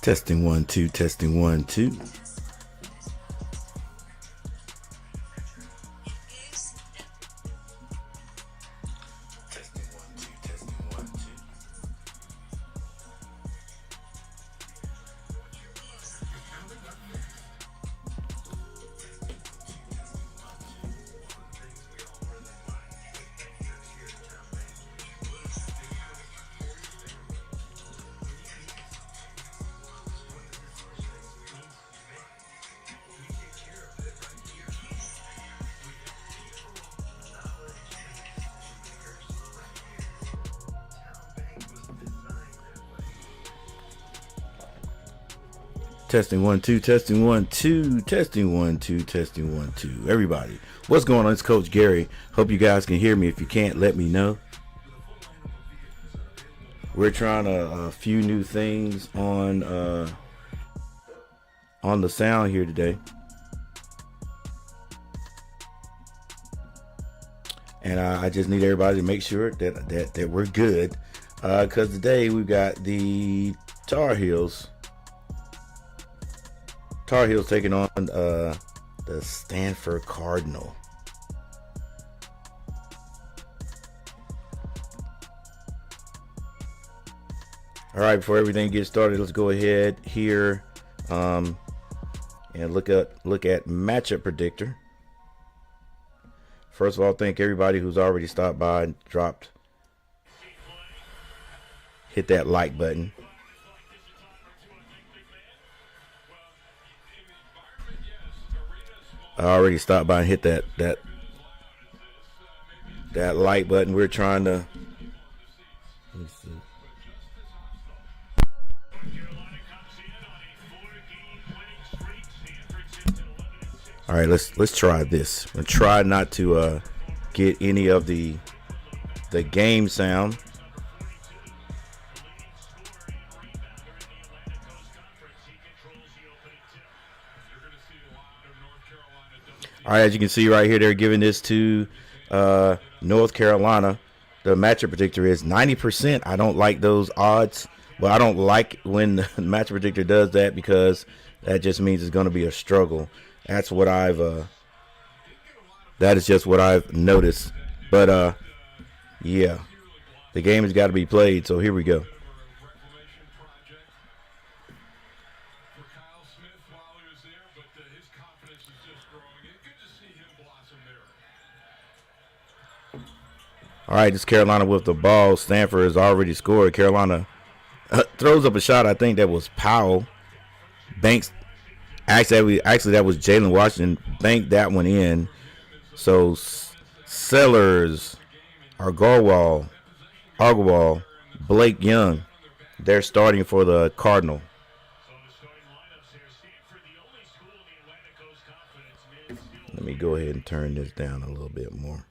Testing 1 2, testing 1 2. Testing 1 2, testing 1 2, testing 1 2, testing 1 2. Everybody, what's going on? It's Coach Gary. Hope you guys can hear me. If you can't, let me know. We're trying a few new things on the sound here today, and I just need everybody to make sure that we're good, because today we've got the Tar Heels taking on the Stanford Cardinal. All right, before everything gets started, let's go ahead here and look at matchup predictor. First of all, thank everybody who's already stopped by and hit that like button. I already stopped by and hit that like button. We're trying to. Let's see. All right, let's try this. I'm gonna try not to get any of the game sound. All right, as you can see right here, they're giving this to North Carolina. The matchup predictor is 90%. I don't like those odds. Well, I don't like when the matchup predictor does that, because that just means it's going to be a struggle. That's what that is just what I've noticed. But yeah, the game has got to be played. So here we go. All right, this Carolina with the ball. Stanford has already scored. Carolina throws up a shot. I think that was Powell. Banks. Actually, that was Jalen Washington. Banked that one in. So Sellers, Agarwal, Blake Young, they're starting for the Cardinal. Let me go ahead and turn this down a little bit more.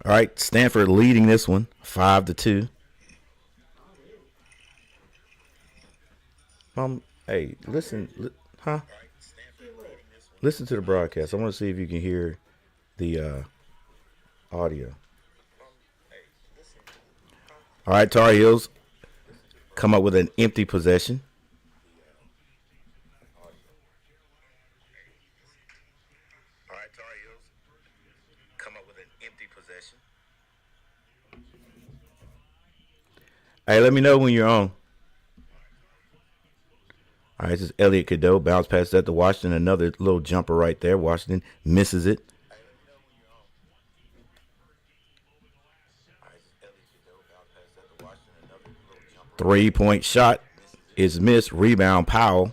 All right, Stanford leading this one 5-2. Hey, listen, Listen to the broadcast. I want to see if you can hear the audio. All right, Tar Heels come up with an empty possession. Hey, let me know when you're on. All right, this is Elliott Cadeau. Bounce past that to Washington. Another little jumper right there. Washington misses it. Three-point shot is missed. Rebound, Powell.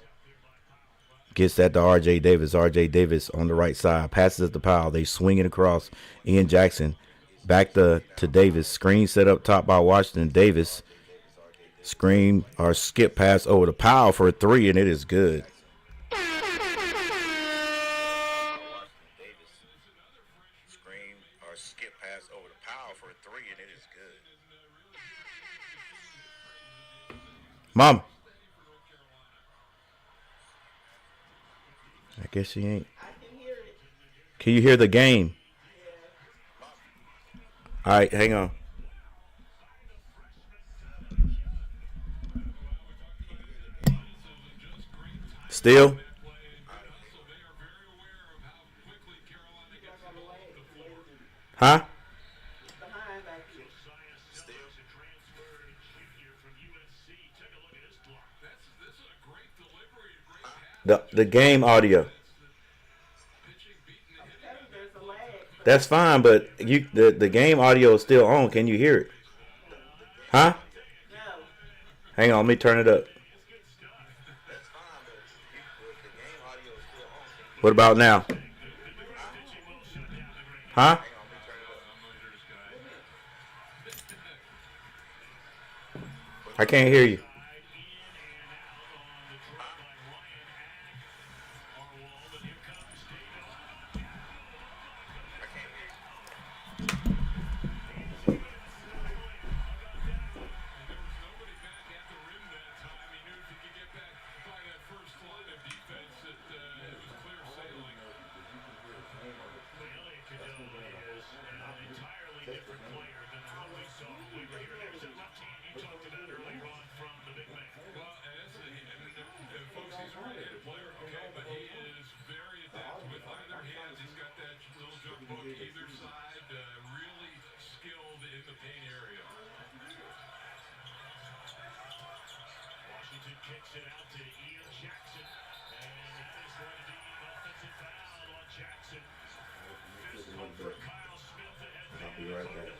Gets that to R.J. Davis. R.J. Davis on the right side. Passes it to Powell. They swing it across. Ian Jackson back to Davis. Screen set up top by Washington. Davis. Screen or skip pass over to Powell for a three, and it is good. Mom. I guess she ain't. Can you hear the game? All right, hang on. Still? Huh? The game audio. That's fine, but the game audio is still on. Can you hear it? Huh? Hang on, let me turn it up. What about now? Huh? I can't hear you. I'll be right back.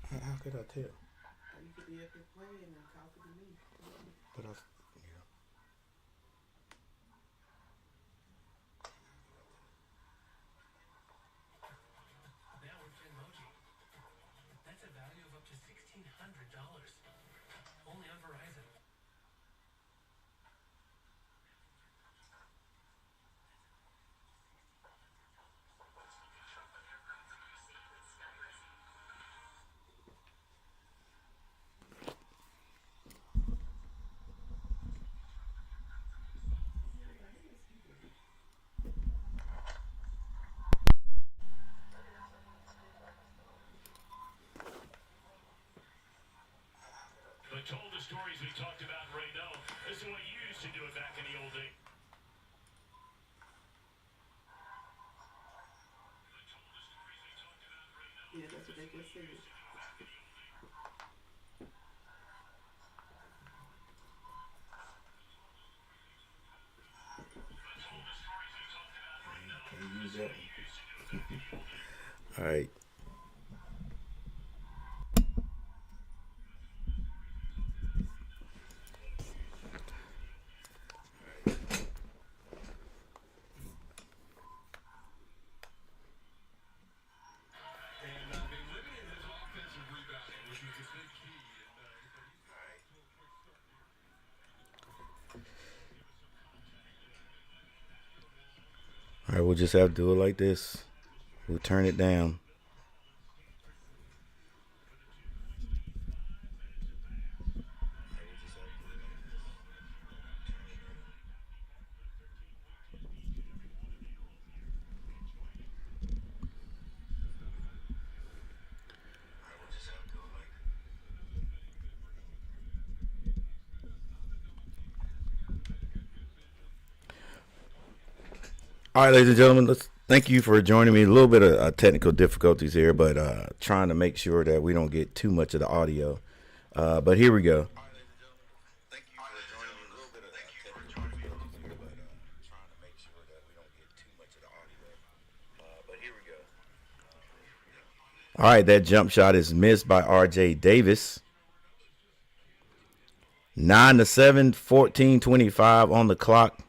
How could I tell? You could be up here playing and talking to me. But I, yeah. Told the stories we talked about in Reno. This is what you used to do it back in the old days. Yeah, that's what they just said. Can't use that one. All right. right, we'll just have to do it like this. We'll turn it down. All right, ladies and gentlemen, thank you for joining me. A little bit of technical difficulties here, but trying to make sure that we don't get too much of the audio. But here we go. All right, that jump shot is missed by R.J. Davis. 9-7, 14:25 on the clock.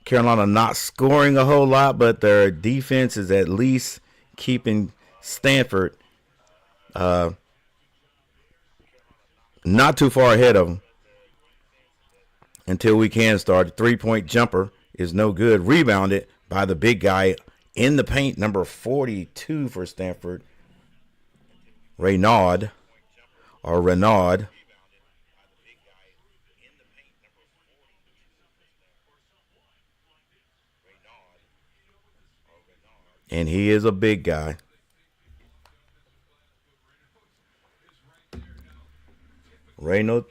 Carolina not scoring a whole lot, but their defense is at least keeping Stanford not too far ahead of them until we can start. The three-point jumper is no good. Rebounded by the big guy in the paint, number 42 for Stanford, Renaud. And he is a big guy. Renaud.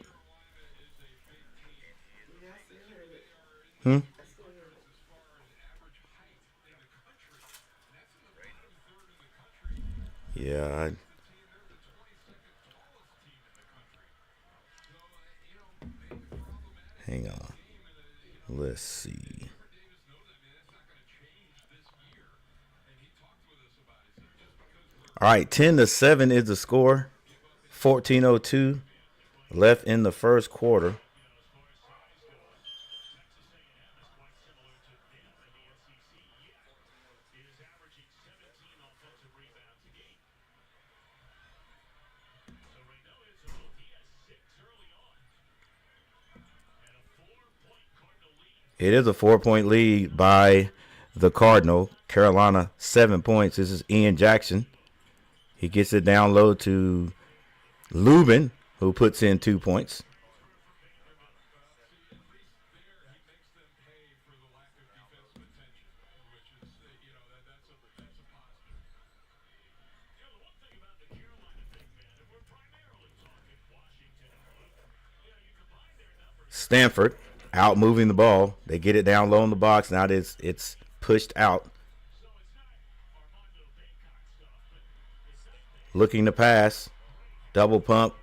Yeah. Hang on. Let's see. All right, 10-7 is the score. 14:02 left in the first quarter. It is a 4-point lead by the Cardinal. Carolina, 7 points. This is Ian Jackson. He gets it down low to Lubin, who puts in 2 points. Stanford out moving the ball. They get it down low in the box. Now it's pushed out. Looking to pass, double pump,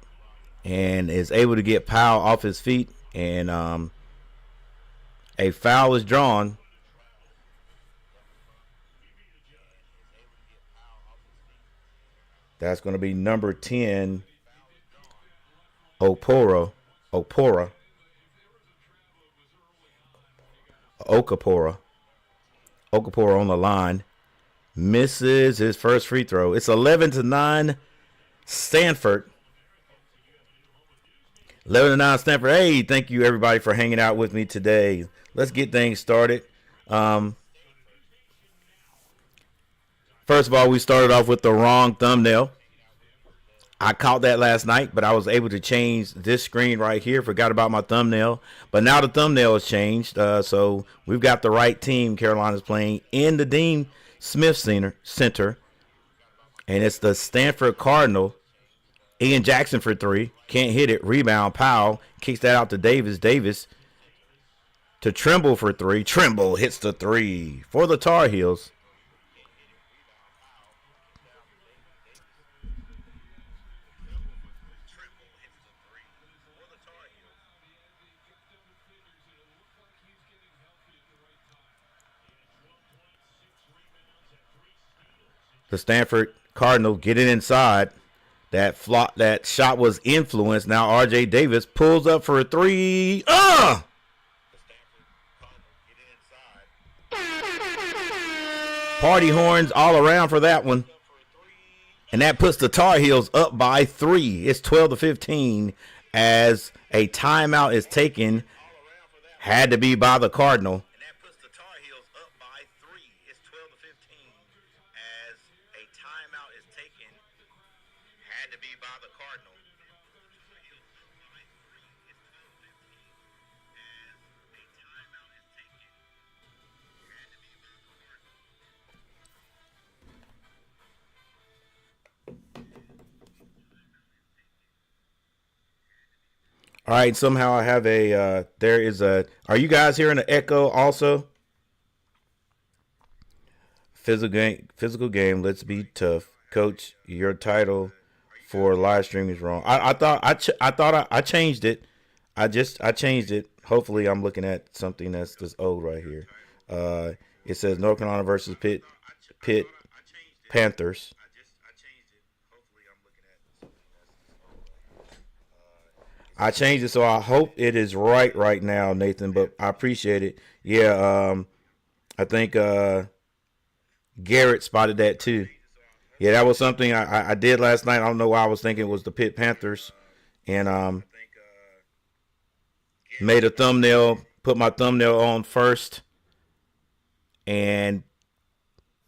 and is able to get Powell off his feet, and a foul is drawn. That's going to be number 10, Okapora on the line. Misses his first free throw. It's 11-9 Stanford. 11-9 Stanford. Hey, thank you everybody for hanging out with me today. Let's get things started. First of all, we started off with the wrong thumbnail. I caught that last night, but I was able to change this screen right here. Forgot about my thumbnail. But now the thumbnail has changed. So we've got the right team. Carolina's playing in the Dean Smith Center. And it's the Stanford Cardinal. Ian Jackson for 3. Can't hit it. Rebound. Powell kicks that out to Davis. Davis to Trimble for 3. Trimble hits the 3 for the Tar Heels. The Stanford Cardinal get it inside. That shot was influenced. Now R.J. Davis pulls up for a 3. Party horns all around for that one. And that puts the Tar Heels up by 3. It's 12-15 as a timeout is taken Had to be by the Cardinal. And that puts the Tar Heels up by 3. It's 12-15 as a timeout is taken. Had to be by the Cardinal. Tar Heels up by 3. It's 12-15 as a timeout is taken. Had to be by the Cardinal. All right, somehow I have a, there is a, are you guys hearing an echo also? Physical game, let's be tough. Coach, your title for live streaming is wrong. I thought I changed it. I changed it. Hopefully I'm looking at something that's just old right here. It says North Carolina versus Pitt Panthers. I changed it, so I hope it is right now, Nathan, but I appreciate it. Yeah, I think Garrett spotted that too. Yeah, that was something I did last night. I don't know why I was thinking it was the Pitt Panthers. And made a thumbnail, put my thumbnail on first, and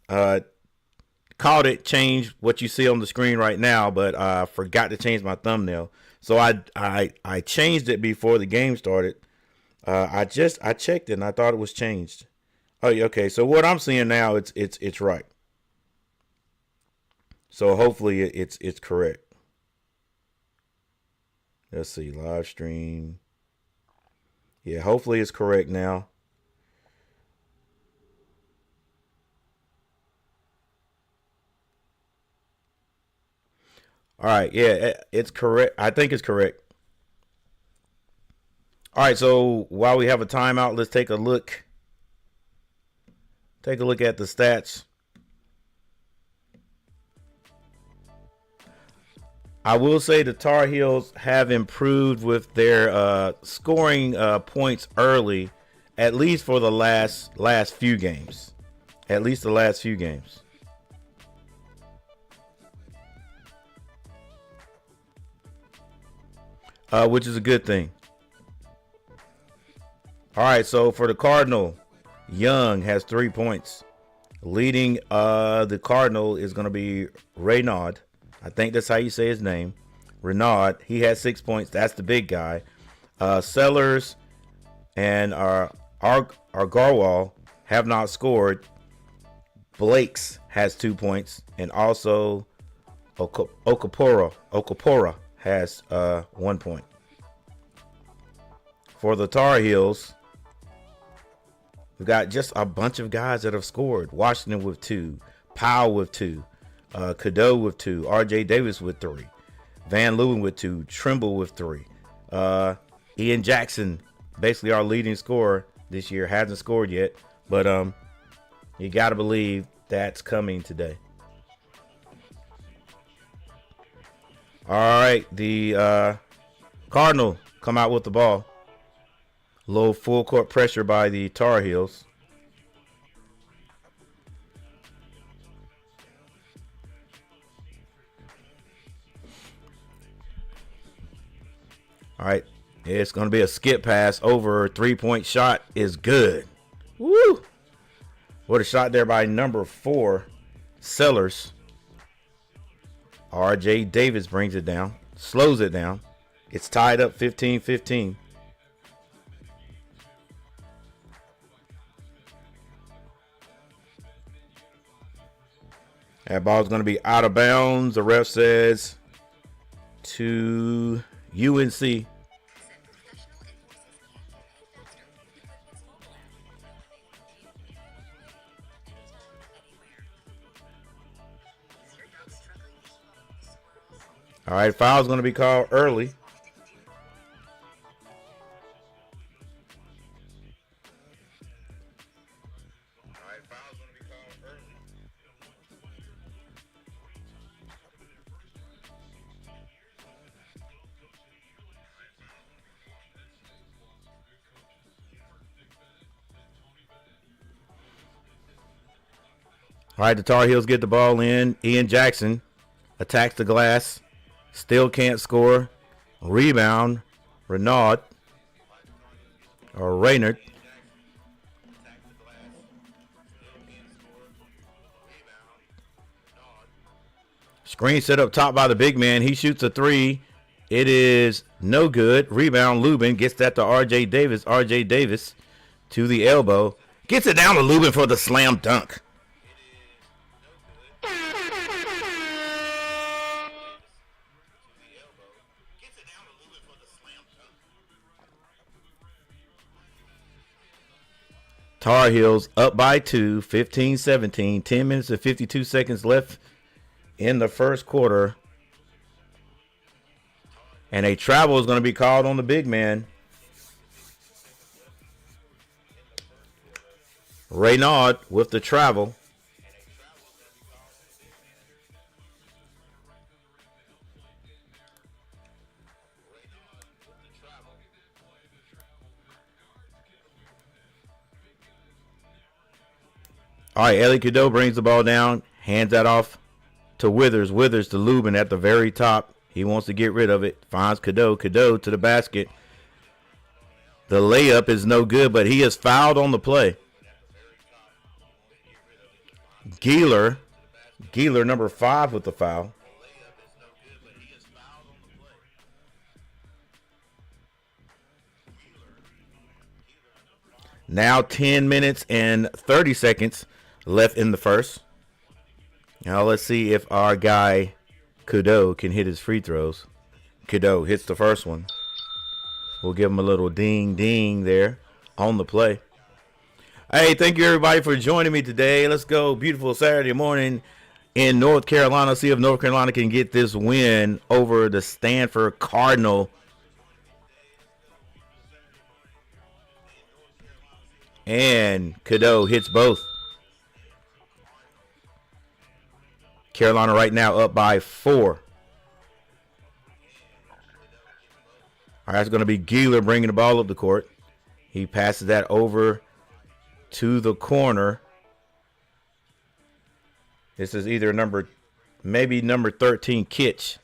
called it, changed what you see on the screen right now, but I forgot to change my thumbnail. So I changed it before the game started. I checked it and I thought it was changed. Oh, okay. So what I'm seeing now, it's right. So hopefully it's correct. Let's see, live stream. Yeah, hopefully it's correct now. All right, yeah, it's correct. I think it's correct. All right, so while we have a timeout, let's take a look. Take a look at the stats. I will say the Tar Heels have improved with their scoring points early, at least for the last few games. At least the last few games. Which is a good thing. All right, so for the Cardinal, Young has 3 points. Leading the Cardinal is going to be Renaud. I think that's how you say his name. Renaud, he has 6 points. That's the big guy. Sellers and Garwal have not scored. Blakes has 2 points. And also Okapora has 1 point. For the Tar Heels, we've got just a bunch of guys that have scored. Washington with 2, Powell with 2, Cadeau with 2, RJ Davis with 3, Van Leeuwen with 2, Trimble with 3. Ian Jackson, basically our leading scorer this year, hasn't scored yet, but you got to believe that's coming today. All right, the Cardinal come out with the ball. Low full court pressure by the Tar Heels. All right, it's going to be a skip pass over. 3-point shot is good. Woo! What a shot there by number 4, Sellers. RJ Davis brings it down, slows it down. It's tied up 15-15. That ball's going to be out of bounds. The ref says to UNC. All right, foul's going to be called early. All right, the Tar Heels get the ball in. Ian Jackson attacks the glass. Still can't score. Rebound. Renaud. or Raynard. Screen set up top by the big man. He shoots a three. It is no good. Rebound, Lubin gets that to R.J. Davis. R.J. Davis to the elbow. Gets it down to Lubin for the slam dunk. Tar Heels up by 2, 15-17. 10 minutes and 52 seconds left in the first quarter. And a travel is going to be called on the big man. Renaud with the travel. All right, Ellie Cadeau brings the ball down, hands that off to Withers. Withers to Lubin at the very top. He wants to get rid of it. Finds Cadeau. Cadeau to the basket. The layup is no good, but he is fouled on the play. Geeler number 5 with the foul. Now 10 minutes and 30 seconds left in the first. Now let's see if our guy Cadeau can hit his free throws. Cadeau hits the first one. We'll give him a little ding ding there on the play. Hey, thank you everybody for joining me today. Let's go. Beautiful Saturday morning in North Carolina. See if North Carolina can get this win over the Stanford Cardinal. And Cadeau hits both. Carolina right now up by 4. All right, it's going to be Geeler bringing the ball up the court. He passes that over to the corner. This is either maybe number 13, Kitch.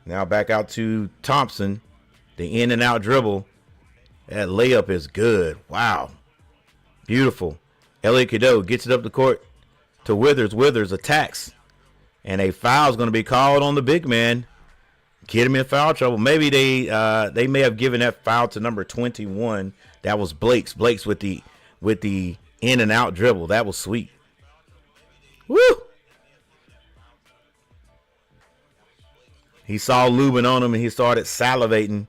Now back out to Thompson. The in and out dribble. That layup is good. Wow. Beautiful. Elliot Cadeau gets it up the court to Withers. Withers attacks. And a foul is going to be called on the big man. Get him in foul trouble. Maybe they may have given that foul to number 21. That was Blake's. Blake's with the in and out dribble. That was sweet. Woo! He saw Lubin on him and he started salivating.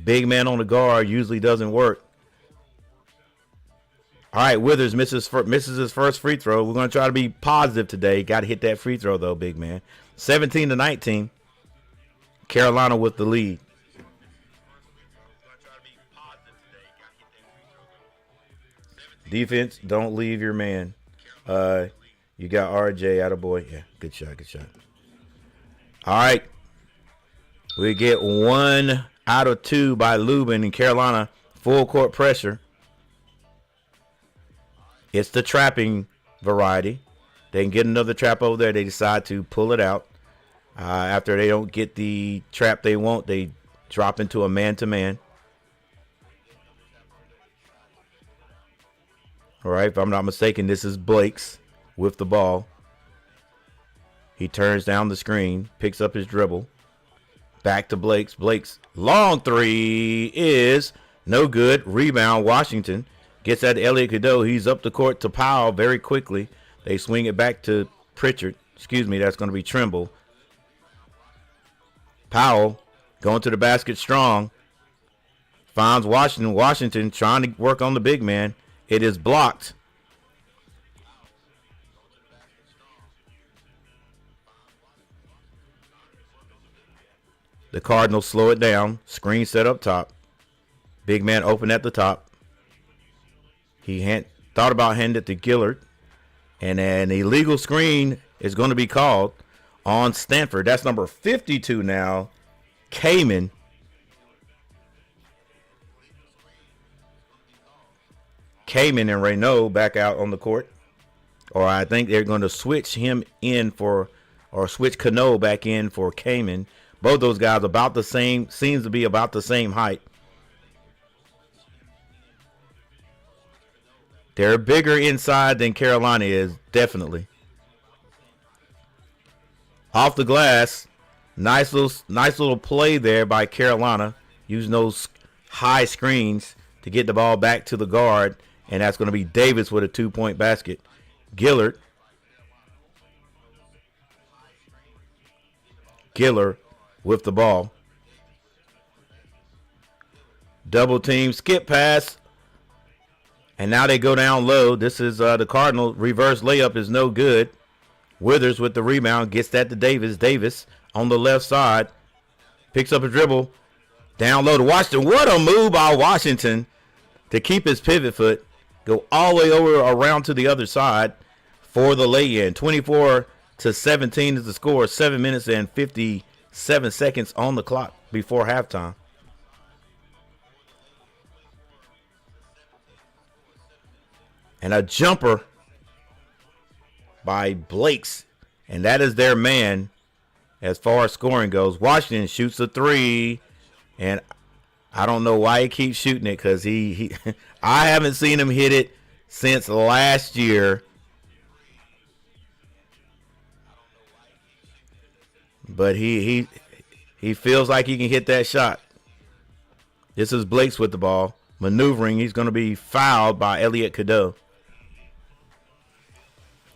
Big man on the guard usually doesn't work. All right, Withers misses his first free throw. We're going to try to be positive today. Got to hit that free throw, though, big man. 17-19. Carolina with the lead. Defense, don't leave your man. You got RJ, attaboy. Yeah, good shot, good shot. All right. We get 1 out of 2 by Lubin in Carolina. Full court pressure. It's the trapping variety. They can get another trap over there. They decide to pull it out. After they don't get the trap they want, they drop into a man-to-man. All right, if I'm not mistaken, this is Blake's with the ball. He turns down the screen, picks up his dribble. Back to Blake's. Blake's long three is no good. Rebound, Washington. Gets that to Elliot Cadeau. He's up the court to Powell very quickly. They swing it back to Pritchard. Excuse me, that's going to be Trimble. Powell going to the basket strong. Finds Washington. Washington trying to work on the big man. It is blocked. The Cardinals slow it down. Screen set up top. Big man open at the top. He thought about handing it to Gillard. And an illegal screen is going to be called on Stanford. That's number 52 now. Kamen. Kamen and Renaud back out on the court. Or I think they're going to switch him in for, or switch Cano back in for Kamen. Both those guys about the same, seems to be about the same height. They're bigger inside than Carolina is, definitely. Off the glass, nice little play there by Carolina, using those high screens to get the ball back to the guard, and that's going to be Davis with a 2-point basket. Giller with the ball. Double team, skip pass. And now they go down low. This is the Cardinal. Reverse layup is no good. Withers with the rebound. Gets that to Davis. Davis on the left side. Picks up a dribble. Down low to Washington. What a move by Washington to keep his pivot foot. Go all the way over around to the other side for the lay-in. 24-17 is the score. 7 minutes and 57 seconds on the clock before halftime. And a jumper by Blakes. And that is their man as far as scoring goes. Washington shoots a three. And I don't know why he keeps shooting it, because he I haven't seen him hit it since last year. But he feels like he can hit that shot. This is Blakes with the ball. Maneuvering. He's going to be fouled by Elliot Cadeau.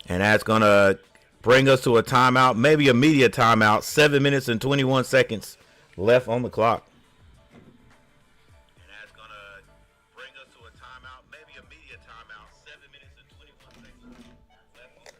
And that's going to bring us to a timeout, maybe a media timeout. 7 minutes and 21 seconds left on the clock. And that's going to bring us to a timeout, maybe a media timeout. 7 minutes and 21 seconds left on the clock.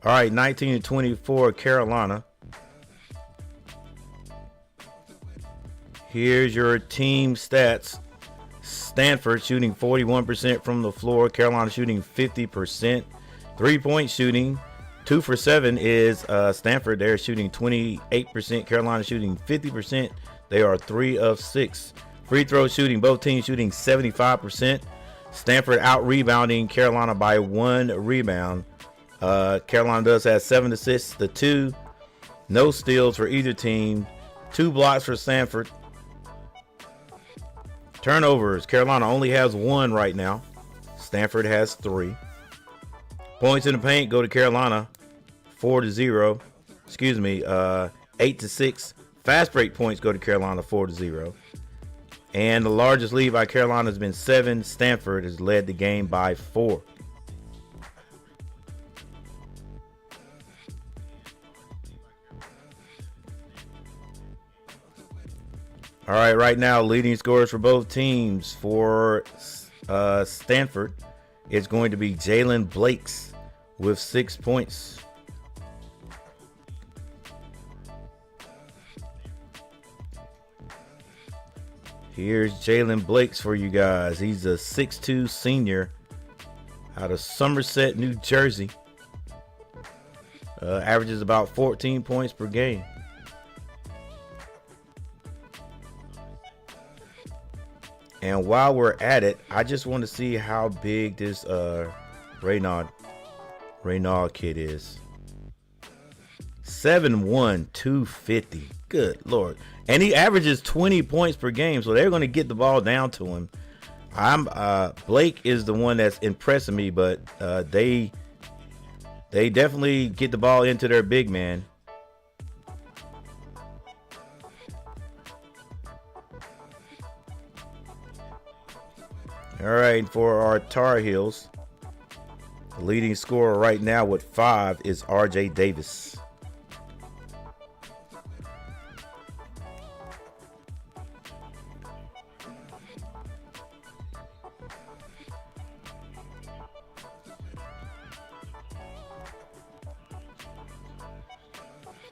All right, 19-24 Carolina. Here's your team stats. Stanford shooting 41% from the floor. Carolina shooting 50%. 3-point shooting, 2 for 7 is Stanford. They're shooting 28%. Carolina shooting 50%. They are 3 of 6. Free throw shooting, both teams shooting 75%. Stanford out rebounding Carolina by 1 rebound. Carolina does have 7 assists to 2. No steals for either team. 2 blocks for Stanford. Turnovers. Carolina only has 1 right now. Stanford has 3. Points in the paint go to Carolina 4-0. Excuse me, 8-6. Fast break points go to Carolina 4-0. And the largest lead by Carolina has been 7. Stanford has led the game by 4. All right, right now, leading scorers for both teams. For Stanford, it's going to be Jalen Blakes with 6 points. Here's Jalen Blakes for you guys. He's a 6'2 senior out of Somerset, New Jersey. Averages about 14 points per game. And while we're at it, I just want to see how big this Reynaud kid is. 7'1", 250. Good Lord. And he averages 20 points per game, so they're going to get the ball down to him. Blake is the one that's impressing me, but they definitely get the ball into their big man. All right, for our Tar Heels, the leading scorer right now with 5 is RJ Davis.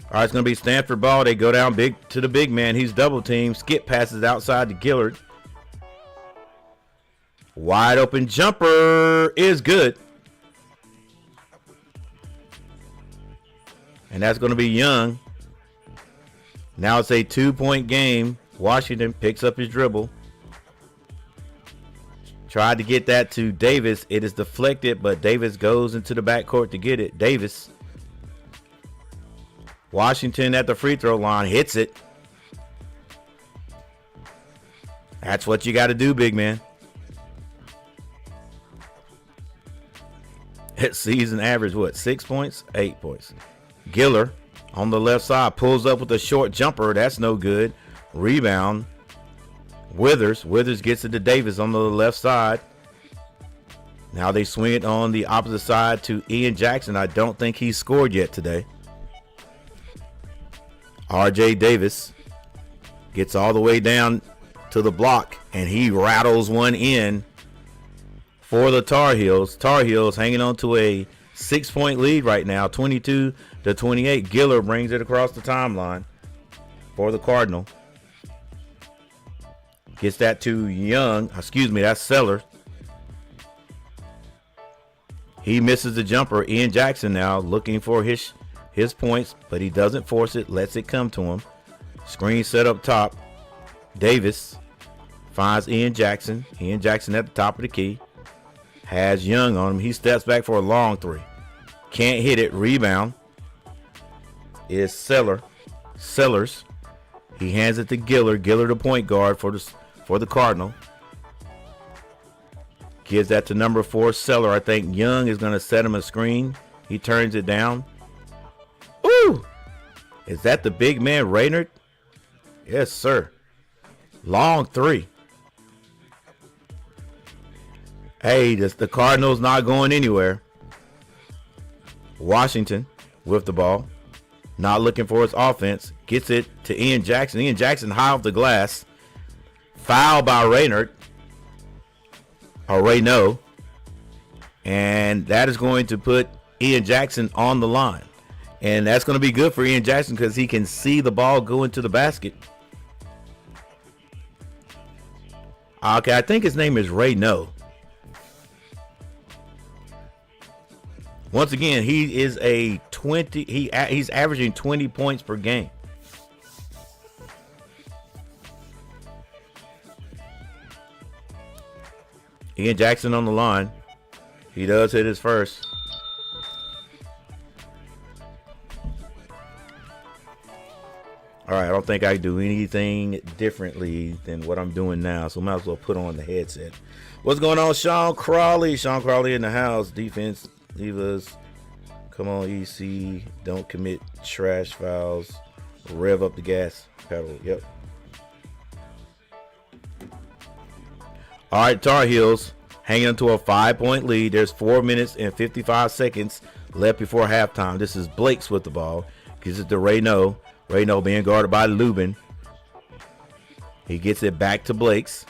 All right, it's going to be Stanford ball. They go down big to the big man. He's double teamed. Skip passes outside to Gillard. Wide open jumper is good. And that's going to be Young. Now it's a 2-point game. Washington picks up his dribble. Tried to get that to Davis. It is deflected, but Davis goes into the backcourt to get it. Davis. Washington at the free throw line hits it. That's what you got to do, big man. Season average, what, 6 points? 8 points. Giller on the left side pulls up with a short jumper. That's no good. Rebound. Withers gets it to Davis on the left side. Now they swing it on the opposite side to Ian Jackson. I don't think he's scored yet today. RJ Davis gets all the way down to the block, and he rattles one in for the Tar Heels. Tar Heels hanging on to a 6-point lead right now, 22-28. Giller brings it across the timeline for the Cardinal. Gets that to Young. Excuse me, that's Sellers. He misses the jumper. Ian Jackson now looking for his points, but he doesn't force it, lets it come to him. Screen set up top. Davis finds Ian Jackson. Ian Jackson at the top of the key. Has Young on him. He steps back for a long three. Can't hit it. Rebound is Sellers. He hands it to Giller. Giller, the point guard for the Cardinal. Gives that to number 4, Seller. I think Young is going to set him a screen. He turns it down. Ooh! Is that the big man, Raynard? Yes, sir. Long three. Hey, the Cardinals not going anywhere. Washington with the ball. Not looking for his offense. Gets it to Ian Jackson. Ian Jackson high off the glass. Foul by Raynard. Or Rayno. And that is going to put Ian Jackson on the line. And that's going to be good for Ian Jackson because he can see the ball go into the basket. Okay, I think his name is Rayno. Once again, he is a 20. He's averaging 20 points per game. Ian Jackson on the line. He does hit his first. All right, I don't think I do anything differently than what I'm doing now, so might as well put on the headset. What's going on, Sean Crawley? Sean Crawley in the house. Defense, leave us. Come on, EC. Don't commit trash fouls. Rev up the gas pedal. Yep. All right, Tar Heels hanging onto a 5-point lead. There's 4 minutes and 55 seconds left before halftime. This is Blakes with the ball. Gives it to Rayno. Rayno being guarded by Lubin. He gets it back to Blakes.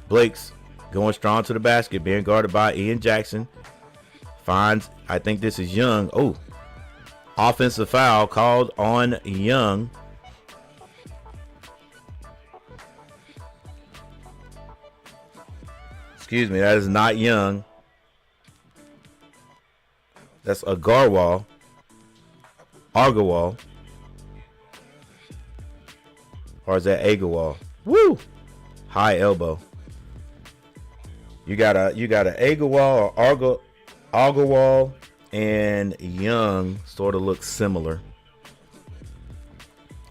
Blakes going strong to the basket, being guarded by Ian Jackson. Finds, I think this is Young. Oh, offensive foul called on Young. Excuse me, that is not Young. That's Agarwal. Argawal. Or is that Agawal? Woo! High elbow. You got a Agawal or Argawal and Young sort of look similar.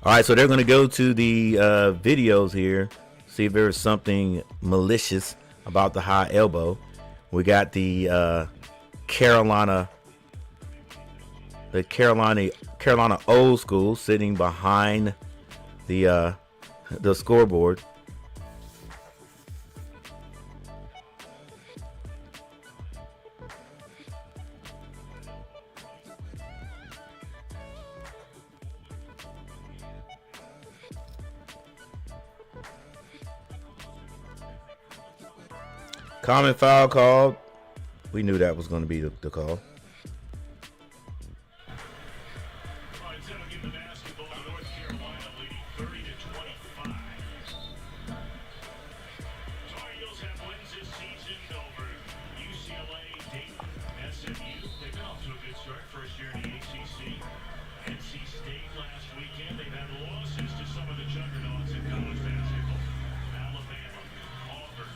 All right, so they're going to go to the videos here, see if there's something malicious about the high elbow. We got the Carolina old school sitting behind the scoreboard. Common foul called. We knew that was going to be the call. NC State last weekend. They've had losses to some of the juggernauts in college basketball. Alabama, Auburn.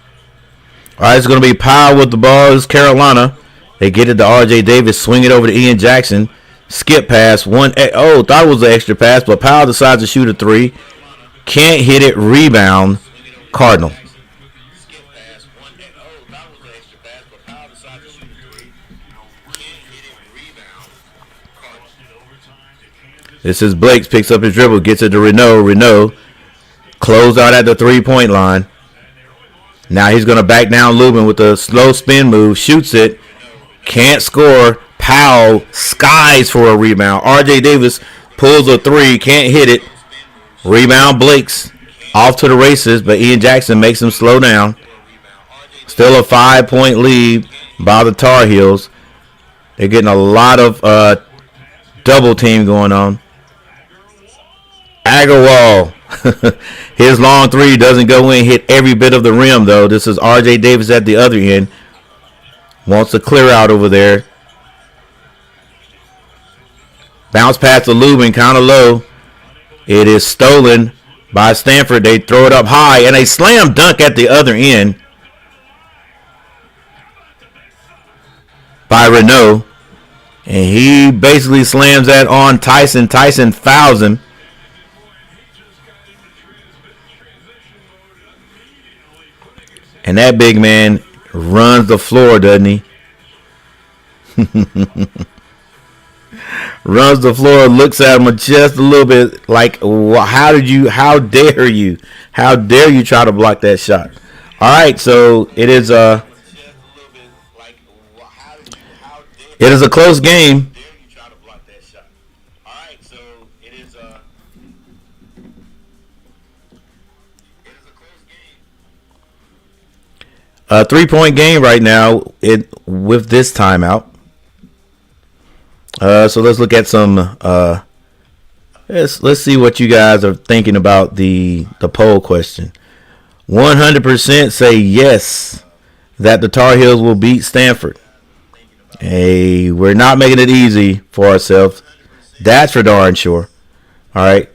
All right, it's going to be Powell with the ball. It's Carolina. They get it to R.J. Davis, swing it over to Ian Jackson. Skip pass. Thought it was an extra pass, but Powell decides to shoot a three. Can't hit it. Rebound. Cardinal. This is Blakes. Picks up his dribble. Gets it to Renault. Renault closed out at the three-point line. Now he's going to back down Lubin with a slow spin move. Shoots it. Can't score. Powell skies for a rebound. R.J. Davis pulls a three. Can't hit it. Rebound Blakes. Off to the races, but Ian Jackson makes him slow down. Still a 5-point lead by the Tar Heels. They're getting a lot of double team going on. Agarwal. His long three doesn't go in. Hit every bit of the rim, though. This is R.J. Davis at the other end. Wants to clear out over there. Bounce pass to Lubin, kind of low. It is stolen by Stanford. They throw it up high, and a slam dunk at the other end by Renault. And he basically slams that on Tyson. Tyson fouls him. And that big man runs the floor, doesn't he? Runs the floor, looks at him just a little bit like, how dare you try to block that shot? All right, so it is a close game. 3-point game right now with this timeout. So let's look at some. Let's see what you guys are thinking about the poll question. 100% say yes that the Tar Heels will beat Stanford. Hey, we're not making it easy for ourselves. That's for darn sure. All right.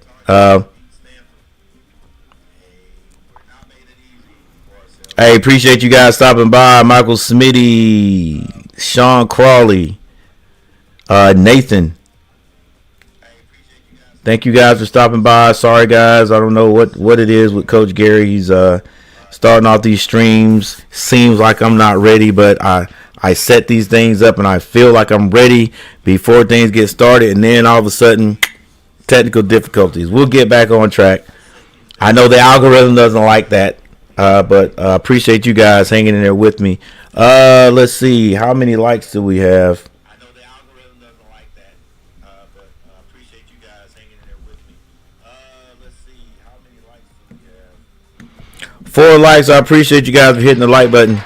I appreciate you guys stopping by. Michael Smitty, Sean Crawley, Nathan. Thank you guys for stopping by. Sorry guys, I don't know what it is with Coach Gary. He's starting off these streams. Seems like I'm not ready, but I set these things up and I feel like I'm ready before things get started, and then all of a sudden technical difficulties. We'll get back on track. I know the algorithm doesn't like that. But appreciate you guys hanging in there with me. Let's see. How many likes do we have? I know the algorithm doesn't like that, but appreciate you guys hanging in there with me. Let's see. How many likes do we have? 4 likes. I appreciate you guys for hitting the like button.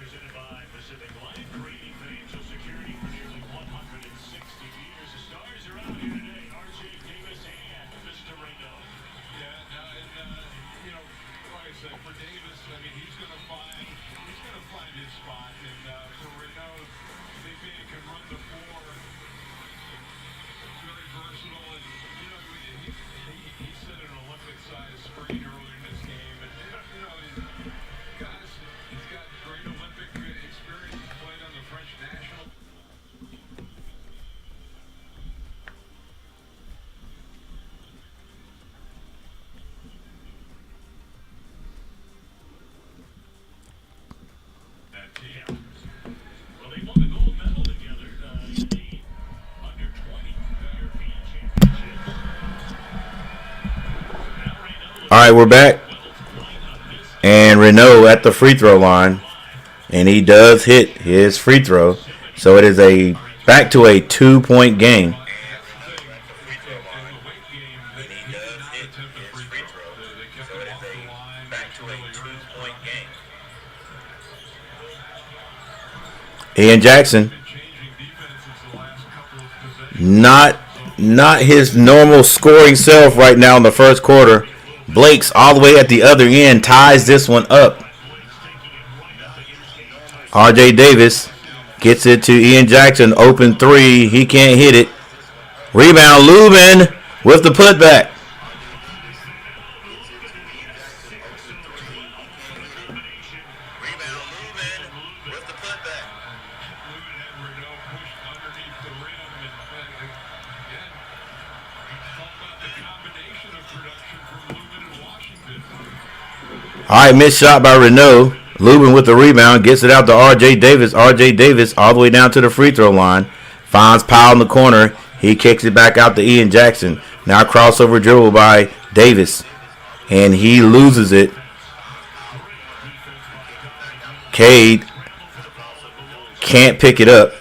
Presented by Pacific Life, creating financial security for nearly 160 years. The stars are out here today. R.J. Davis and Mr. Renault. Yeah, and like I said, for Davis, I mean, he's going to find his spot, and for Renault, they think he can run the floor, very versatile, and he set an Olympic-sized screen earlier in this game, and he's got great Olympic experience. He's played on the French national. Yeah. Well, they won the gold medal together in the under-20 European Championships. Now Renault All right, we're back. And Renault at the free throw line. And he does hit his free throw. So it is back to a 2-point game. Ian Jackson, not his normal scoring self right now in the first quarter. Blake's all the way at the other end, ties this one up. RJ Davis gets it to Ian Jackson, open three. He can't hit it. Rebound, Lubin with the putback. All right, missed shot by Renault. Lubin with the rebound, gets it out to R.J. Davis. R.J. Davis all the way down to the free throw line. Finds Powell in the corner. He kicks it back out to Ian Jackson. Now crossover dribble by Davis. And he loses it. Cade can't pick it up.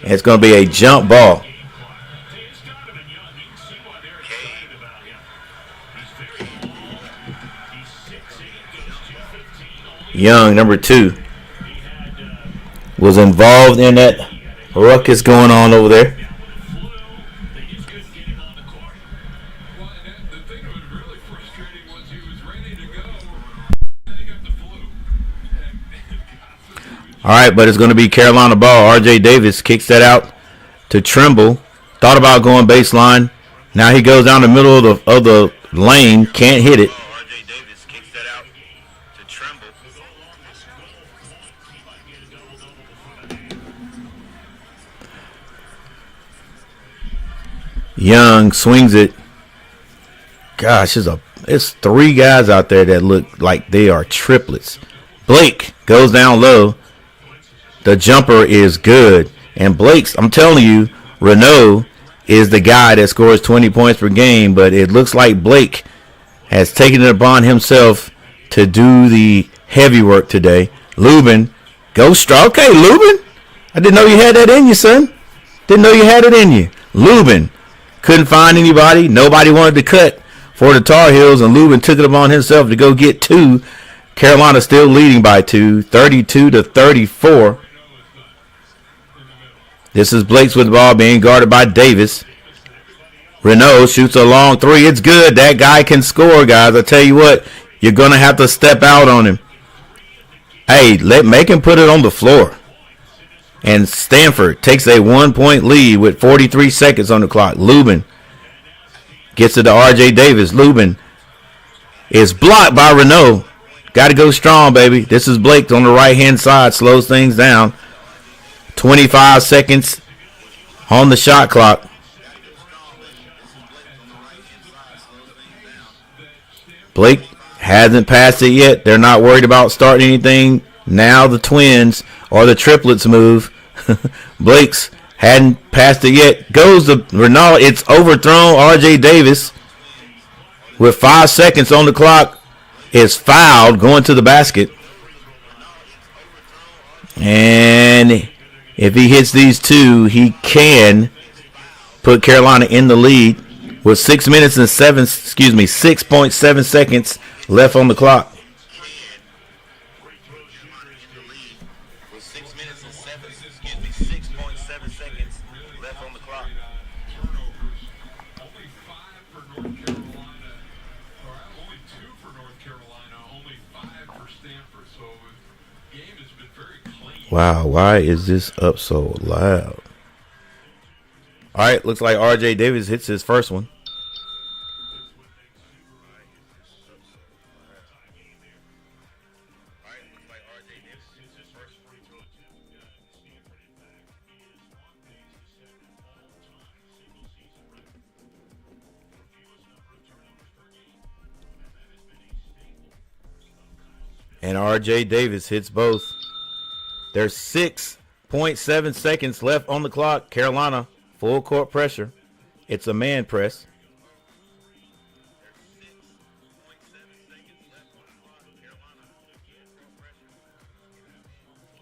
It's going to be a jump ball. Young, number 2, was involved in that ruckus going on over there. All right, but it's going to be Carolina ball. R.J. Davis kicks that out to Trimble. Thought about going baseline. Now he goes down the middle of the lane. Can't hit it. Young swings it. Gosh, it's 3 guys out there that look like they are triplets. Blake goes down low. The jumper is good. And Blake's, I'm telling you, Renault is the guy that scores 20 points per game, but it looks like Blake has taken it upon himself to do the heavy work today. Lubin goes strong. Okay, Lubin. I didn't know you had that in you, son. Didn't know you had it in you. Lubin couldn't find anybody. Nobody wanted to cut for the Tar Heels, and Lubin took it upon himself to go get 2. Carolina still leading by 2, 32-34. This is Blake's with the ball being guarded by Davis. Renault shoots a long 3. It's good. That guy can score, guys. I tell you what, you're going to have to step out on him. Hey, make him put it on the floor. And Stanford takes a 1-point lead with 43 seconds on the clock. Lubin gets it to R.J. Davis. Lubin is blocked by Renault. Got to go strong, baby. This is Blake on the right-hand side. Slows things down. 25 seconds on the shot clock. Blake hasn't passed it yet. They're not worried about starting anything. Now the twins or the triplets move. Blake's hadn't passed it yet. Goes to Renault. It's overthrown. R.J. Davis with 5 seconds on the clock is fouled going to the basket. And if he hits these 2, he can put Carolina in the lead with 6 minutes and 6.7 seconds left on the clock. Wow, why is this up so loud? All right, looks like R.J. Davis hits his first one. And R.J. Davis hits both. There's 6.7 seconds left on the clock. Carolina, full court pressure. It's a man press.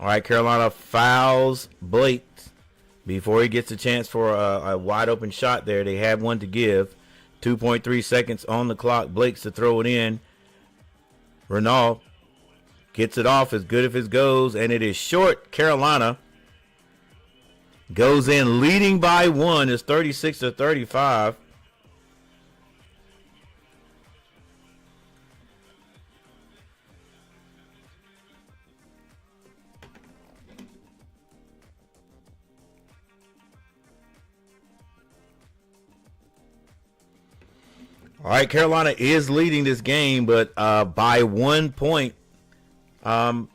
All right, Carolina fouls Blake before he gets a chance for a wide open shot there. They have one to give. 2.3 seconds on the clock. Blake's to throw it in. Renault gets it off as good if it goes, and it is short. Carolina goes in leading by one. It's 36-35. All right, Carolina is leading this game, but by 1 point. Not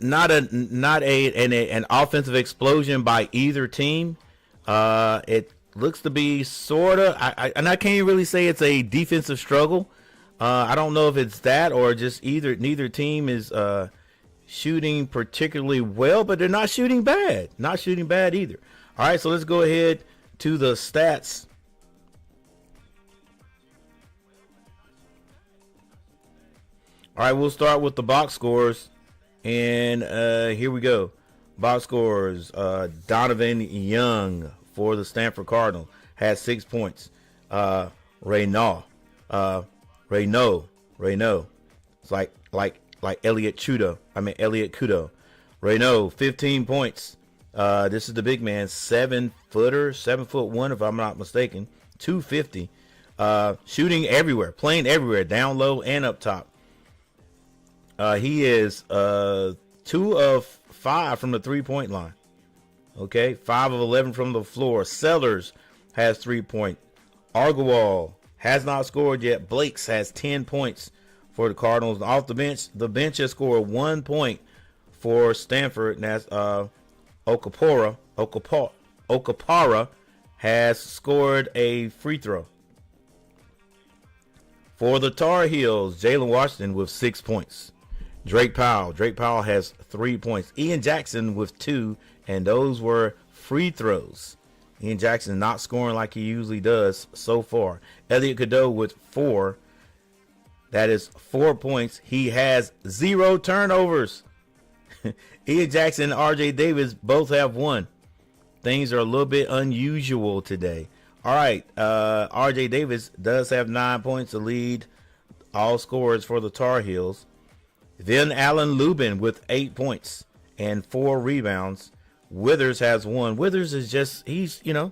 an offensive explosion by either team. It looks to be sort of, and I can't really say it's a defensive struggle. I don't know if it's that or just neither team is shooting particularly well, but they're not shooting bad. Not shooting bad either. All right, so let's go ahead to the stats. All right, we'll start with the box scores, and here we go. Box scores, Donovan Young for the Stanford Cardinal has 6 points. Renault. It's like Elliot Kudo. Renault, 15 points. This is the big man, 7-footer, 7'1" if I'm not mistaken, 250. Shooting everywhere, playing everywhere, down low and up top. He is 2 of 5 from the 3-point line. Okay, 5 of 11 from the floor. Sellers has 3 points. Argowal has not scored yet. Blakes has 10 points for the Cardinals. Off the bench has scored 1 point for Stanford, and that's Okapara has scored a free throw. For the Tar Heels, Jalen Washington with 6 points. Drake Powell has 3 points. Ian Jackson with 2, and those were free throws. Ian Jackson not scoring like he usually does so far. Elliot Cadeau with 4. That is 4 points. He has 0 turnovers. Ian Jackson and RJ Davis both have 1. Things are a little bit unusual today. All right, RJ Davis does have 9 points to lead all scorers for the Tar Heels. Then Alan Lubin with 8 points and 4 rebounds. Withers has 1. Withers is just, he's doing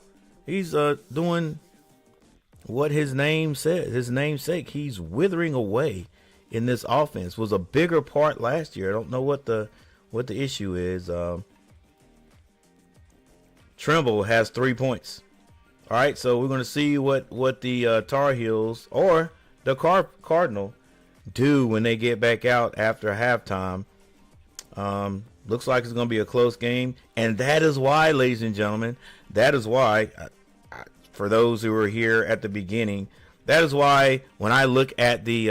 what his name says, his namesake. He's withering away in this offense. Was a bigger part last year. I don't know what the issue is. Trimble has 3 points. All right, so we're going to see what the Tar Heels or the Cardinal do when they get back out after halftime. Looks like it's going to be a close game, and that is why, ladies and gentlemen, for those who were here at the beginning, that is why when I look at the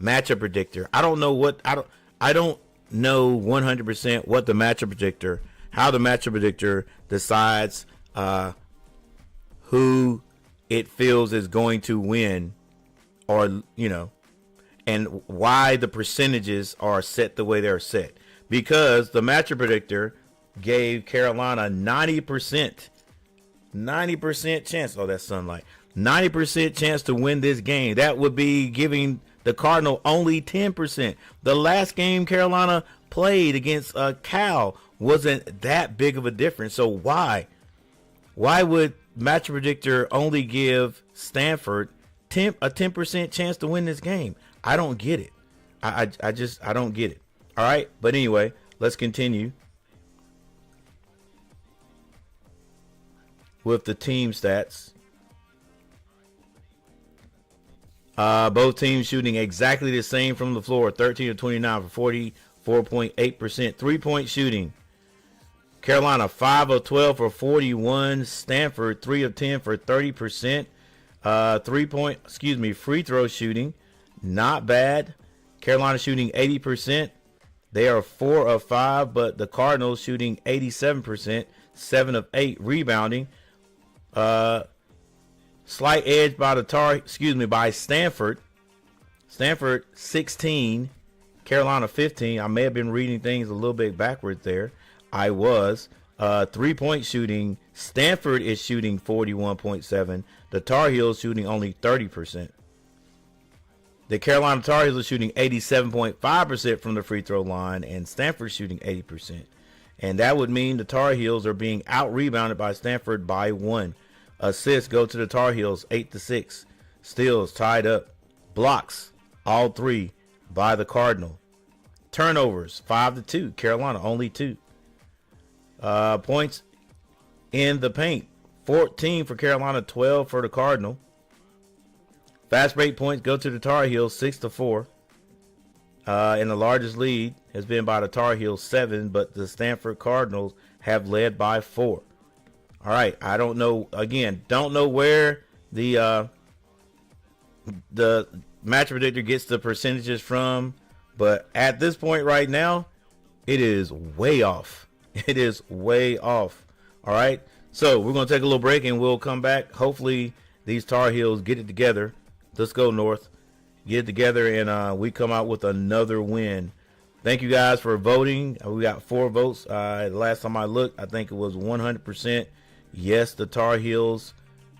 matchup predictor, I don't know 100% what the matchup predictor, how the matchup predictor decides who it feels is going to win, or and why the percentages are set the way they're set. Because the matchup predictor gave Carolina 90% chance. Oh, that's sunlight. 90% chance to win this game. That would be giving the Cardinal only 10%. The last game Carolina played against Cal wasn't that big of a difference. So why would matchup predictor only give Stanford a 10% chance to win this game? I don't get it. I don't get it. All right. But anyway, let's continue with the team stats. Both teams shooting exactly the same from the floor. 13 of 29 for 44.8%. 3-point shooting. Carolina 5 of 12 for 41. Stanford 3 of 10 for 30%. Free throw shooting. Not bad. Carolina shooting 80%. They are 4 of 5, but the Cardinals shooting 87%, 7 of 8 rebounding. Slight edge by by Stanford. Stanford 16 Carolina 15. I may have been reading things a little bit backwards there. I was. 3-point shooting. Stanford is shooting 41.7. The Tar Heels shooting only 30%. The Carolina Tar Heels are shooting 87.5% from the free throw line, and Stanford shooting 80%. And that would mean the Tar Heels are being out-rebounded by Stanford by 1. Assists go to the Tar Heels 8-6. Steals tied up. Blocks, all 3 by the Cardinal. Turnovers, 5-2. Carolina, only 2. Points in the paint, 14 for Carolina, 12 for the Cardinal. Fast break points go to the Tar Heels, 6-4. And the largest lead has been by the Tar Heels, 7, but the Stanford Cardinals have led by 4. All right, I don't know. Again, don't know where the match predictor gets the percentages from, but at this point right now, it is way off. It is way off. All right, so we're going to take a little break and we'll come back. Hopefully these Tar Heels get it together. Let's go North. Get it together and we come out with another win. Thank you guys for voting. We got 4 votes. Last time I looked, I think it was 100%. Yes, the Tar Heels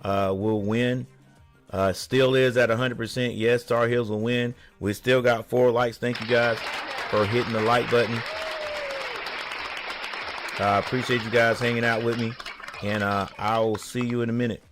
will win. Still is at 100%. Yes, Tar Heels will win. We still got 4 likes. Thank you guys for hitting the like button. I appreciate you guys hanging out with me, and I will see you in a minute.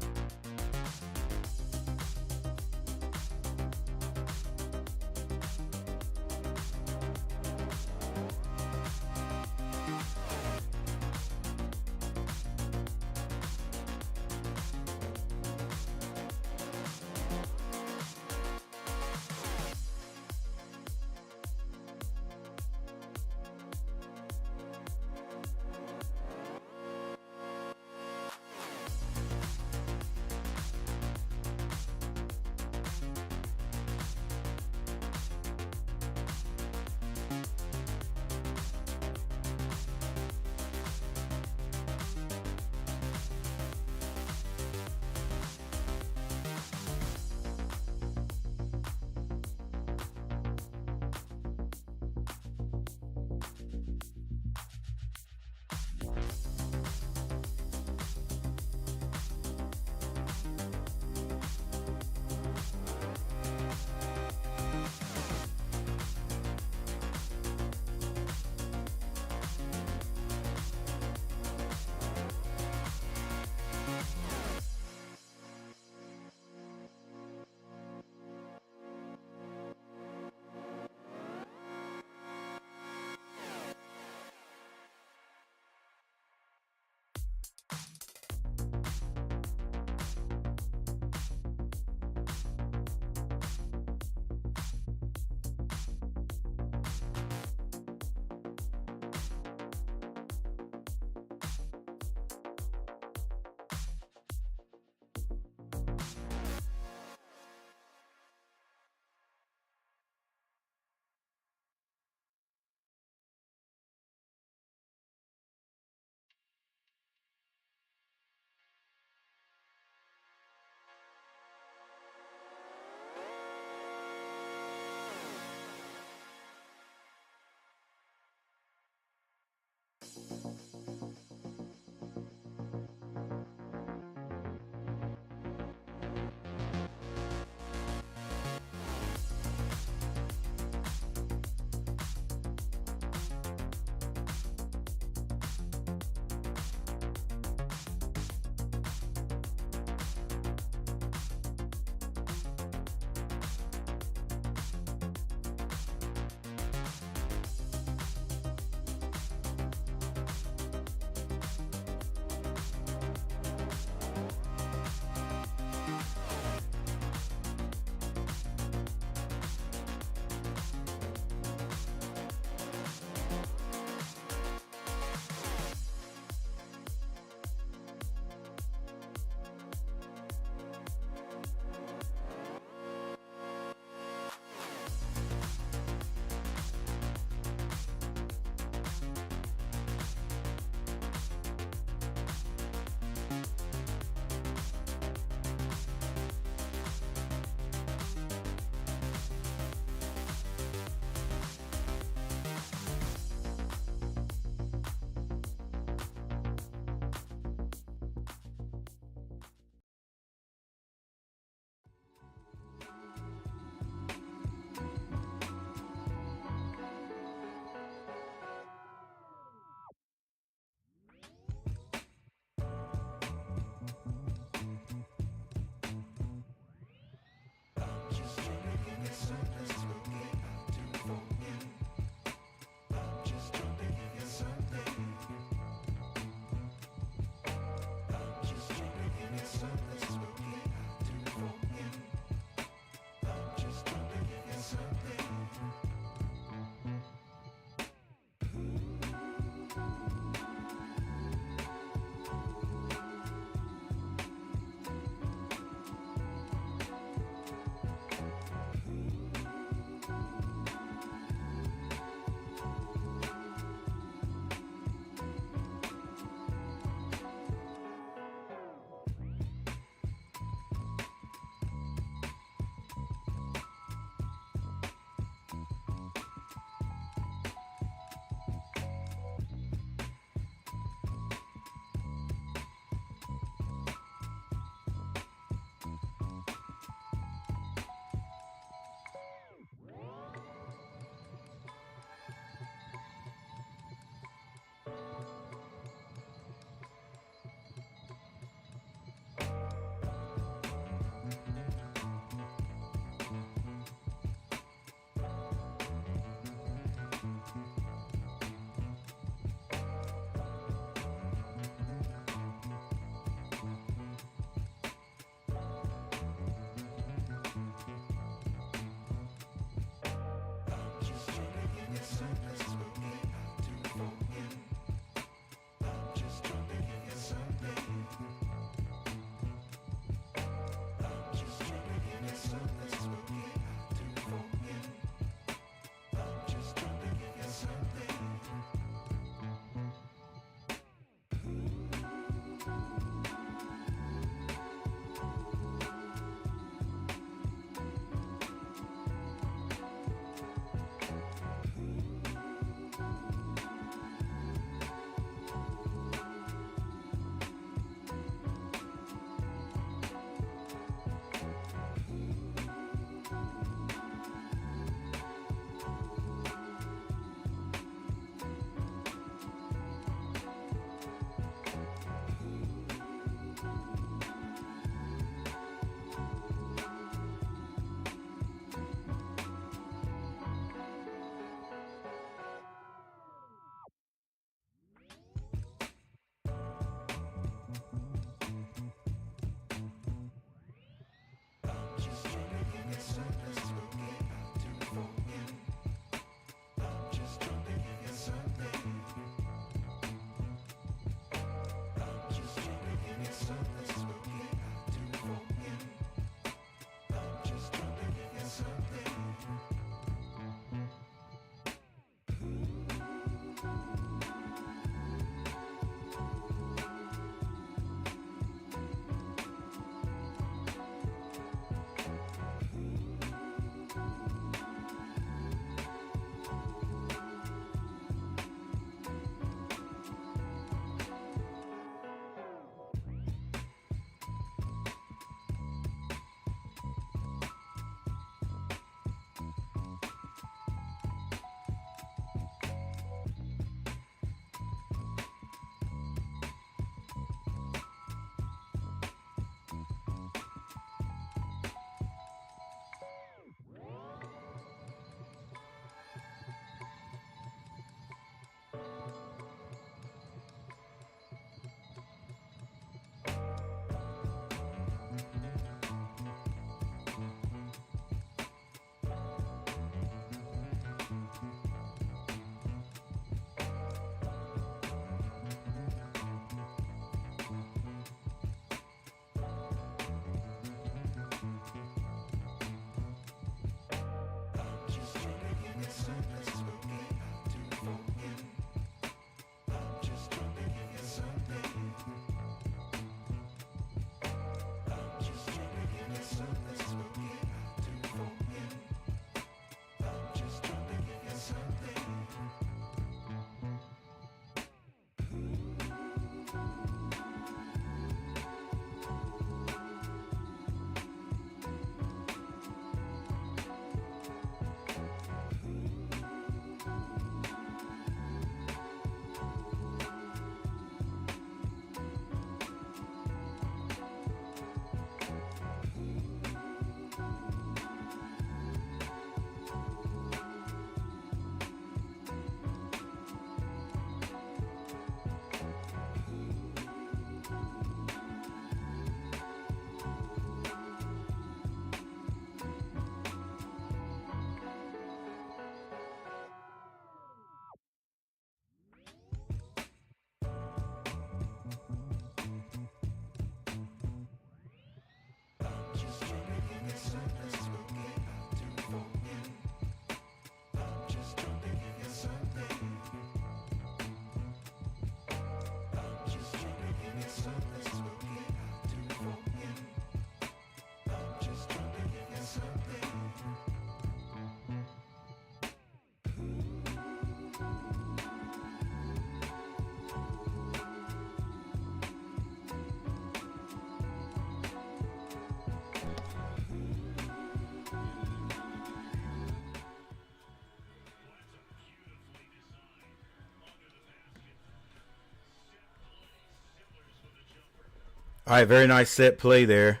All right, very nice set play there.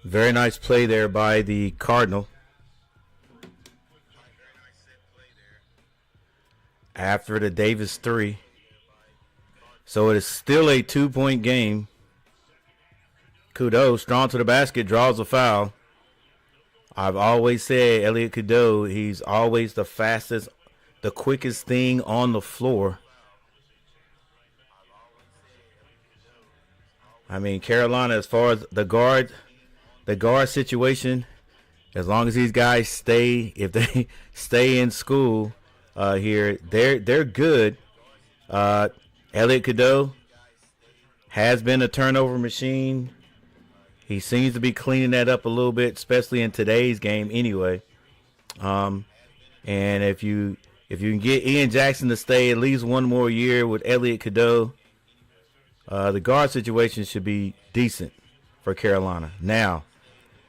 Very nice play there by the Cardinal. After the Davis 3. So it is still a 2-point game. Kudo, strong to the basket, draws a foul. I've always said Elliot Kudo, he's always the fastest, the quickest thing on the floor. I mean, Carolina, as far as the guard situation, as long as these guys stay, if they stay in school here, they're good. Elliot Kudo has been a turnover machine. He seems to be cleaning that up a little bit, especially in today's game anyway. And if you can get Ian Jackson to stay at least one more year with Elliot Kudo, the guard situation should be decent for Carolina. Now,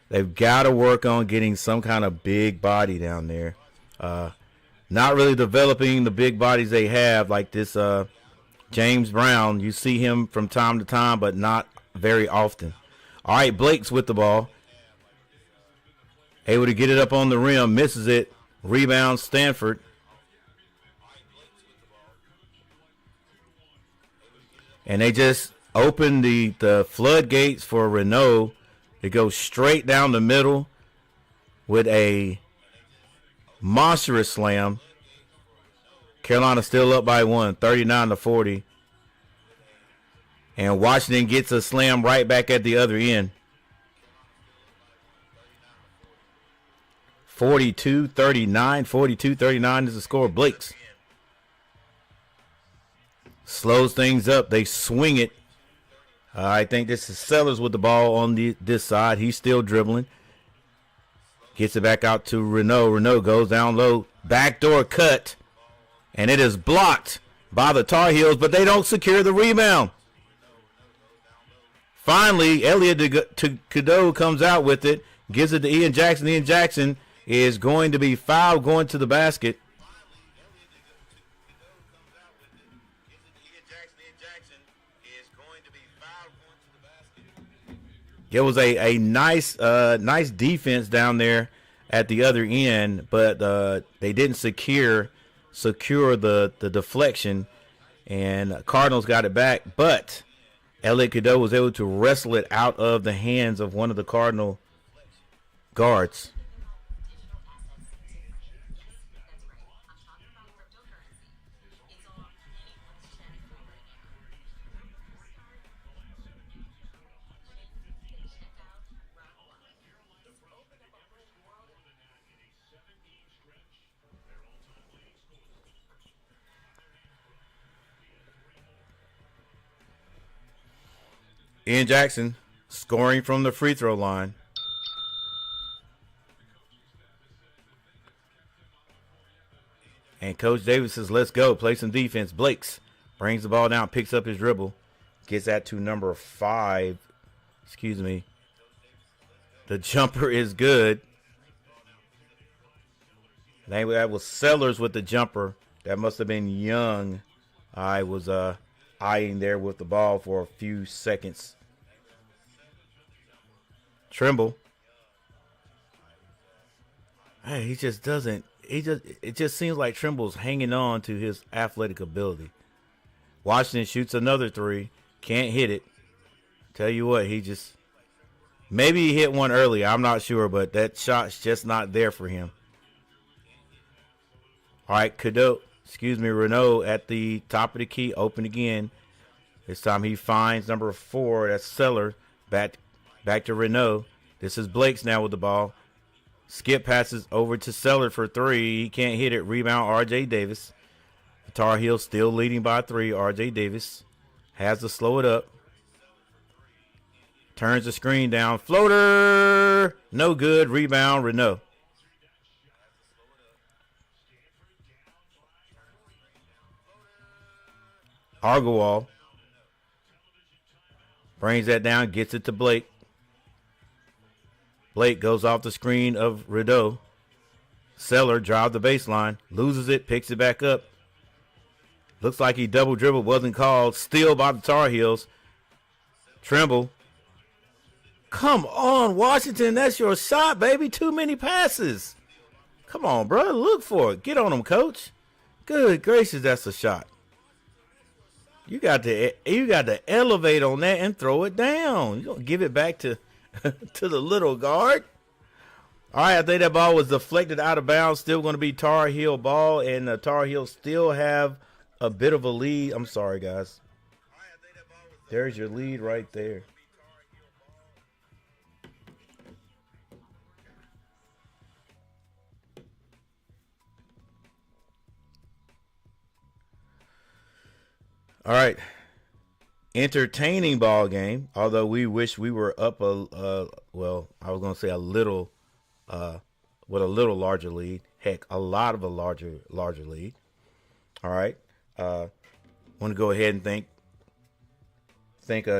they've got to work on getting some kind of big body down there. Not really developing the big bodies they have, like this James Brown. You see him from time to time, but not very often. All right, Blake's with the ball. Able to get it up on the rim, misses it. Rebound, Stanford. And they just opened the floodgates for Renault to go straight down the middle with a monstrous slam. Carolina still up by 1, 39-40. And Washington gets a slam right back at the other end. 42-39. 42-39 is the score. Blake's slows things up. They swing it. I think this is Sellers with the ball on this side. He's still dribbling. Gets it back out to Renault. Renault goes down low. Backdoor cut. And it is blocked by the Tar Heels, but they don't secure the rebound. Finally, Elliot Kudo comes out with it, gives it to Ian Jackson. Ian Jackson is going to be fouled going to the basket. It was a nice defense down there at the other end, but they didn't secure the deflection, and Cardinals got it back, but Elliot Kudo was able to wrestle it out of the hands of one of the Cardinal guards. Ian Jackson scoring from the free throw line. And Coach Davis says, let's go. Play some defense. Blake's brings the ball down, picks up his dribble. Gets that to number 5. Excuse me. The jumper is good. That was Sellers with the jumper. That must have been Young. I was eyeing there with the ball for a few seconds. Trimble. Hey, he just doesn't. It just seems like Trimble's hanging on to his athletic ability. Washington shoots another 3. Can't hit it. Tell you what, maybe he hit one early. I'm not sure, but that shot's just not there for him. All right, Renault at the top of the key, open again. This time he finds number 4. That's Seller. Back to Renault. This is Blake's now with the ball. Skip passes over to Seller for 3. He can't hit it. Rebound, R.J. Davis. The Tar Heels still leading by 3. R.J. Davis has to slow it up. Turns the screen down. Floater. No good. Rebound, Renault. Argowal brings that down, gets it to Blake. Blake goes off the screen of Rideau. Seller drives the baseline, loses it, picks it back up. Looks like he double dribbled, wasn't called. Steal by the Tar Heels. Trimble. Come on, Washington. That's your shot, baby. Too many passes. Come on, bro. Look for it. Get on him, coach. Good gracious, that's a shot. You got to elevate on that and throw it down. You don't give it back to to the little guard. All right, I think that ball was deflected out of bounds. Still going to be Tar Heel ball, and the Tar Heels still have a bit of a lead. I'm sorry, guys. There's your lead right there. All right. Entertaining ball game, although we wish we were up I was going to say a little with a little larger lead. Heck, a lot of a larger lead. All right. Want to go ahead and thank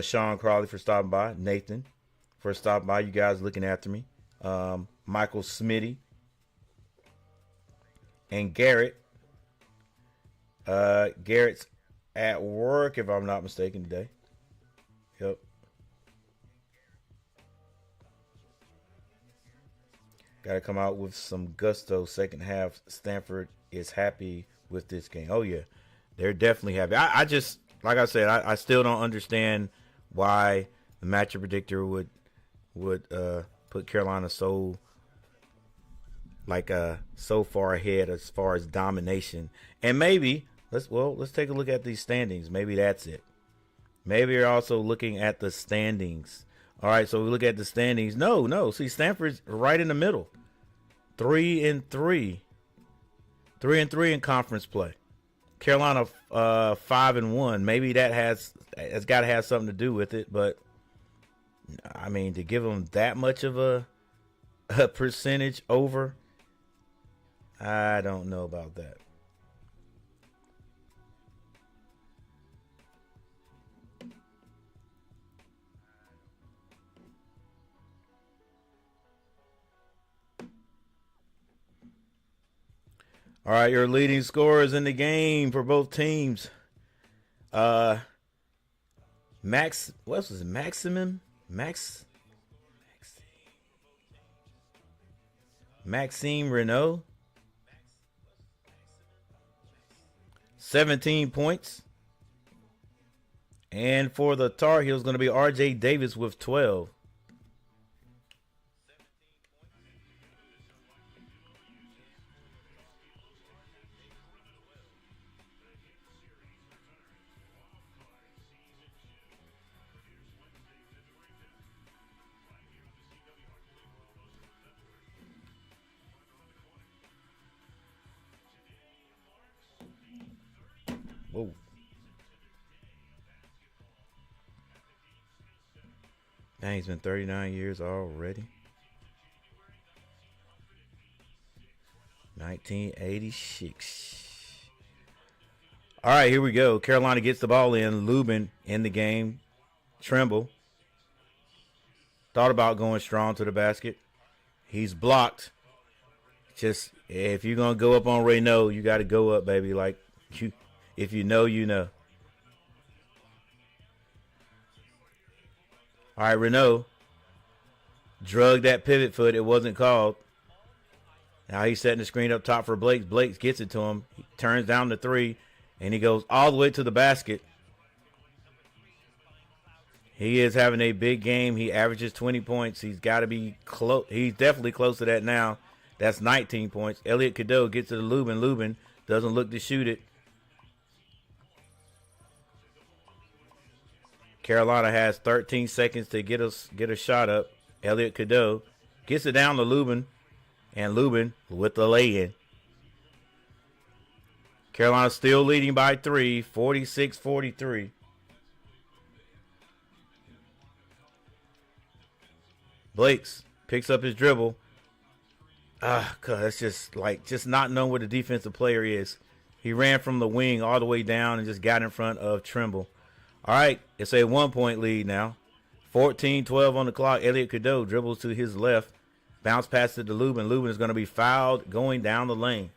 Sean Crawley for stopping by, Nathan for stopping by, you guys looking after me, Michael Smitty, and Garrett. Garrett's at work, if I'm not mistaken, today. Yep. Got to come out with some gusto. Second half, Stanford is happy with this game. Oh, yeah. They're definitely happy. I just, like I said, I still don't understand why the matchup predictor would put Carolina so far ahead as far as domination. And maybe let's take a look at these standings. Maybe that's it. Maybe you're also looking at the standings. All right, so we look at the standings. No. See, Stanford's right in the middle. 3-3. 3-3 in conference play. Carolina 5-1. Maybe that has got to have something to do with it. But I mean, to give them that much of a percentage over, I don't know about that. All right, your leading scorers in the game for both teams. Maxime Renault, 17 points. And for the Tar Heels, going to be R.J. Davis with 12. Whoa. Dang, he's been 39 years already. 1986. All right, here we go. Carolina gets the ball in. Lubin in the game. Trimble. Thought about going strong to the basket. He's blocked. Just, if you're going to go up on Renault, you got to go up, baby. Like, if you know, you know. All right, Renault drugged that pivot foot. It wasn't called. Now he's setting the screen up top for Blake. Blake gets it to him. He turns down the three, and he goes all the way to the basket. He is having a big game. He averages 20 points. He's got to be close. He's definitely close to that now. That's 19 points. Elliot Cadeau gets to the Lubin. Lubin doesn't look to shoot it. Carolina has 13 seconds to get a shot up. Elliot Cadeau gets it down to Lubin, and Lubin with the lay-in. Carolina still leading by 3, 46-43. Blakes picks up his dribble. That's just not knowing what the defensive player is. He ran from the wing all the way down and just got in front of Trimble. All right, it's a 1-point lead now. 14-12 on the clock. Elliot Cadeau dribbles to his left. Bounce pass it to Lubin. Lubin is going to be fouled going down the lane.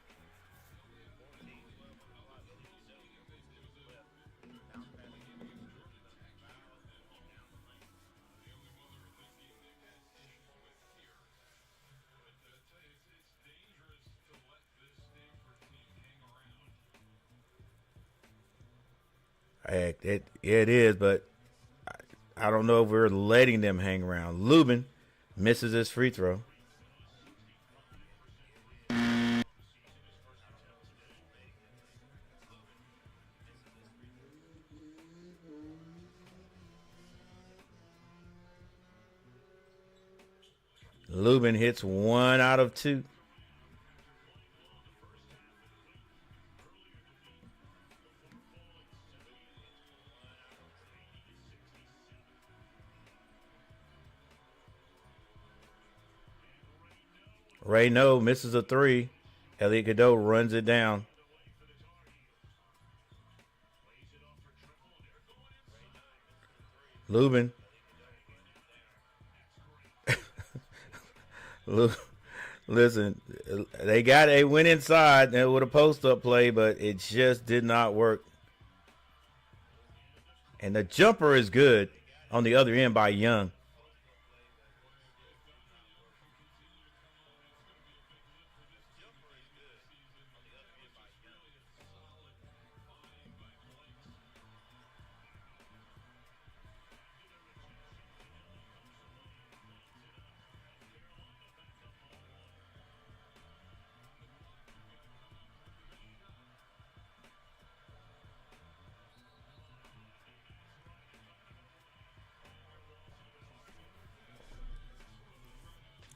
Heck, it is, but I don't know if we're letting them hang around. Lubin misses his free throw. Lubin hits 1 out of 2. Rayno misses a 3. Elliot Cadeau runs it down. Lubin. Listen, they went inside with a post-up play, but it just did not work. And the jumper is good on the other end by Young.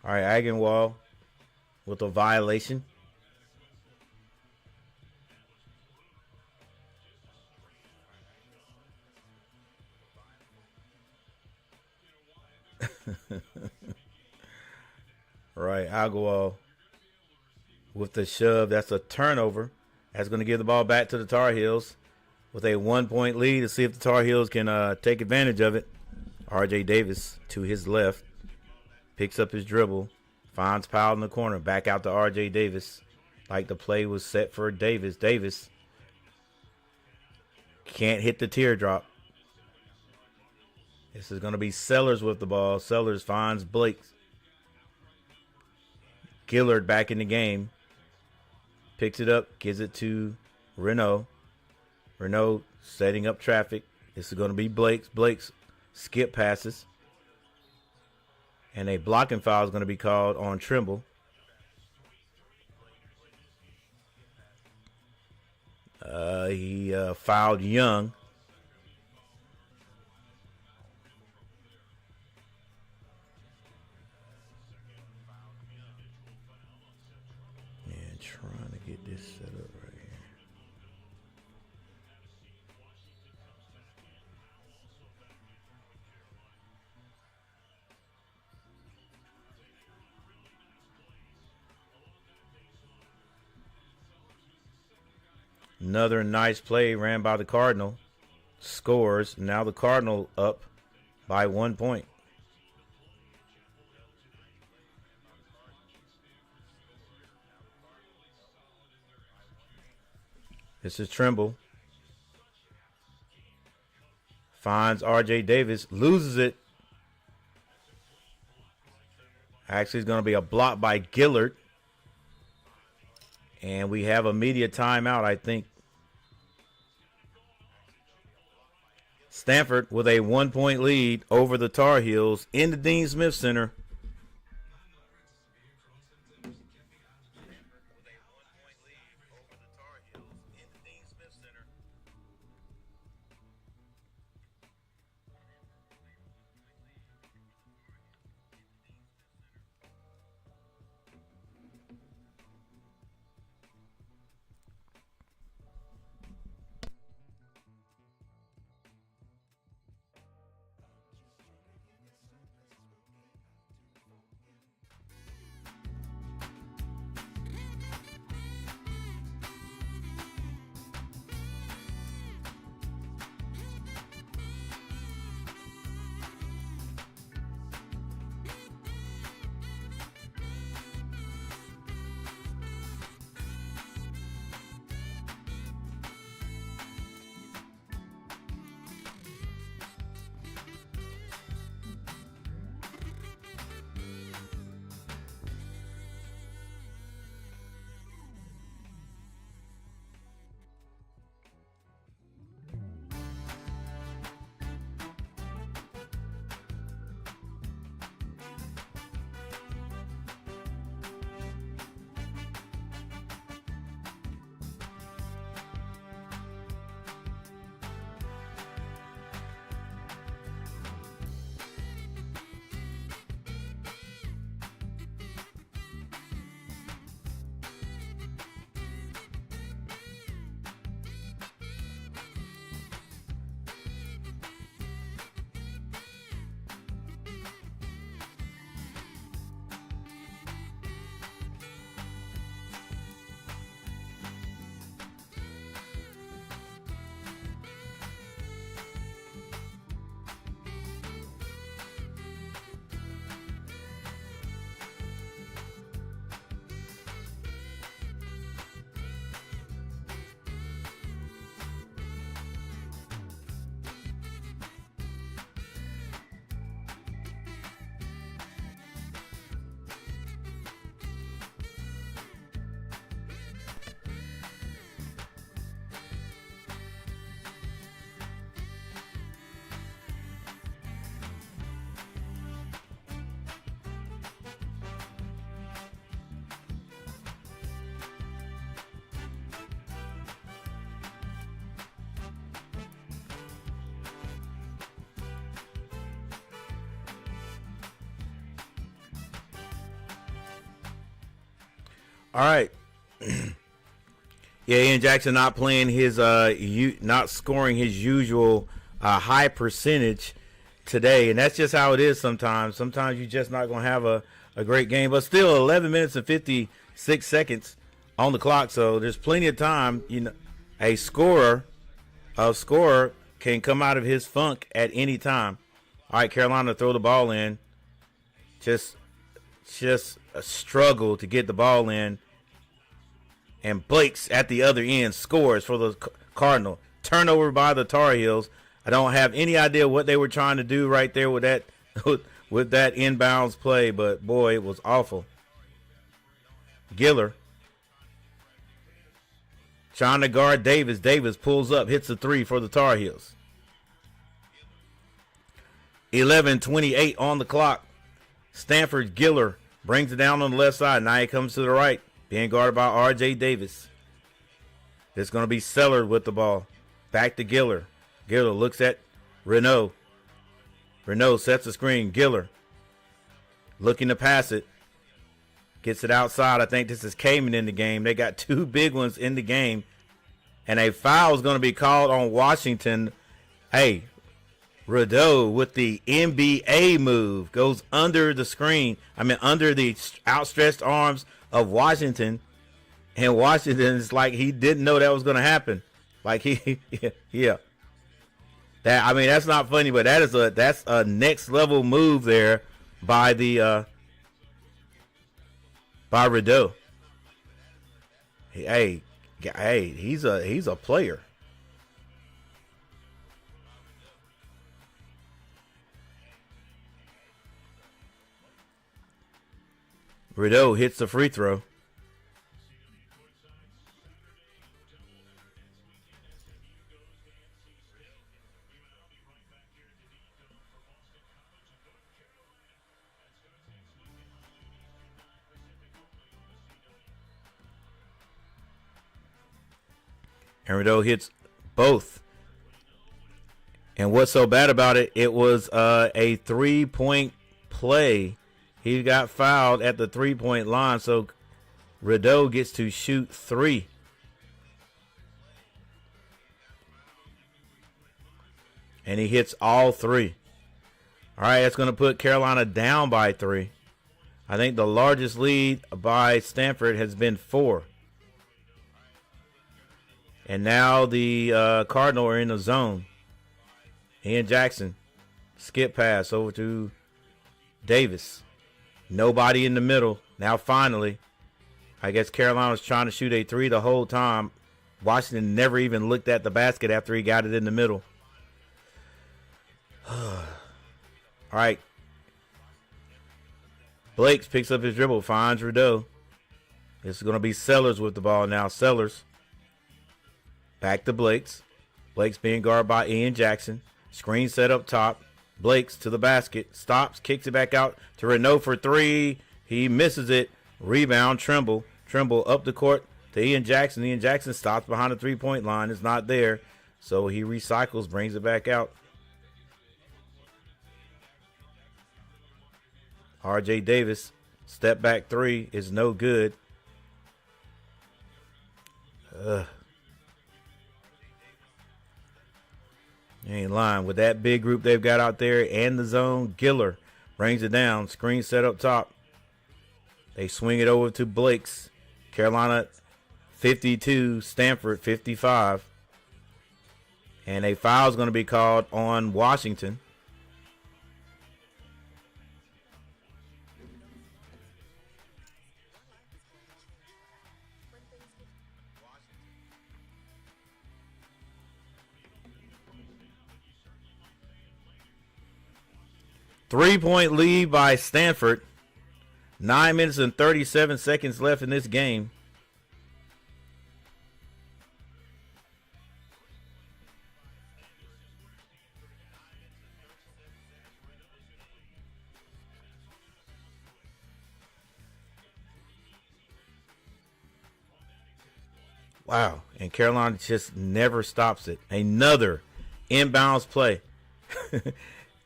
All right, Agenwall with a violation. Right, Agenwall with the shove. That's a turnover. That's going to give the ball back to the Tar Heels with a 1-point lead to see if the Tar Heels can take advantage of it. R.J. Davis to his left. Picks up his dribble. Finds Powell in the corner. Back out to R.J. Davis. Like the play was set for Davis. Davis can't hit the teardrop. This is going to be Sellers with the ball. Sellers finds Blake. Gillard back in the game. Picks it up. Gives it to Renault. Renault setting up traffic. This is going to be Blake's. Blake's skip passes. And a blocking foul is going to be called on Trimble. He fouled Young. And trying to get this set up right here. Another nice play ran by the Cardinal. Scores. Now the Cardinal up by 1 point. This is Trimble. Finds R.J. Davis. Loses it. Actually, it's going to be a block by Gillard. And we have a media timeout, I think. Stanford with a 1-point lead over the Tar Heels in the Dean Smith Center. All right. Yeah, Ian Jackson not playing his not scoring his usual high percentage today, and that's just how it is sometimes. Sometimes you're just not going to have a great game, but still 11 minutes and 56 seconds on the clock, so there's plenty of time. You know, a scorer can come out of his funk at any time. All right, Carolina throw the ball in. Just a struggle to get the ball in. And Blake's at the other end scores for the Cardinal. Turnover by the Tar Heels. I don't have any idea what they were trying to do right there with that with that inbounds play, but boy, it was awful. Giller trying to guard Davis. Davis pulls up, hits a three for the Tar Heels. 11:28 on the clock. Stanford Giller brings it down on the left side. Now he comes to the right, being guarded by R.J. Davis. It's going to be Sellers with the ball. Back to Giller. Giller looks at Renault. Renault sets the screen. Giller looking to pass it. Gets it outside. I think this is Kamen in the game. They got two big ones in the game. And a foul is going to be called on Washington. Hey, Renault with the NBA move goes under the screen. Under the outstretched arms of Washington. And Washington is like he didn't know that was going to happen. Like yeah. That's not funny, but that's a next level move there by Rideau. Hey, he's a player. Rideau hits the free throw. And Rideau hits both. And what's so bad about it, it was a 3-point play. He got fouled at the 3-point line, so Rideau gets to shoot three. And he hits all three. All right, that's going to put Carolina down by 3. I think the largest lead by Stanford has been 4. And now the Cardinal are in the zone. Ian Jackson, skip pass over to Davis. Nobody in the middle. Now finally, I guess Carolina was trying to shoot a 3 the whole time. Washington never even looked at the basket after he got it in the middle. All right. Blakes picks up his dribble, finds Rideau. This is going to be Sellers with the ball now. Sellers. Back to Blakes. Blakes being guarded by Ian Jackson. Screen set up top. Blakes to the basket. Stops. Kicks it back out to Renault for 3. He misses it. Rebound. Trimble. Trimble up the court to Ian Jackson. Ian Jackson stops behind the 3-point line. It's not there. So he recycles. Brings it back out. R.J. Davis. Step back 3 is no good. Ain't lying. With that big group they've got out there and the zone, Giller brings it down. Screen set up top. They swing it over to Blakes. Carolina 52, Stanford 55. And a foul is going to be called on Washington. Three-point lead by Stanford. 9 minutes and 37 seconds left in this game. Wow. And Carolina just never stops it. Another inbounds play.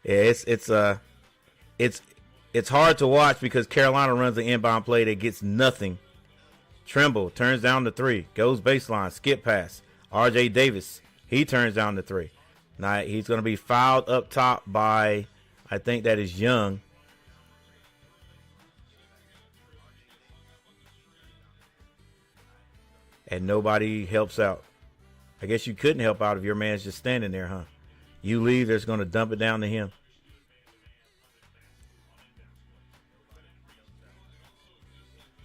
Yeah, it's hard to watch because Carolina runs an inbound play that gets nothing. Trimble turns down the 3. Goes baseline. Skip pass. R.J. Davis. He turns down the 3. Now he's going to be fouled up top by, I think that is Young. And nobody helps out. I guess you couldn't help out if your man's just standing there, huh? You leave, there's going to dump it down to him.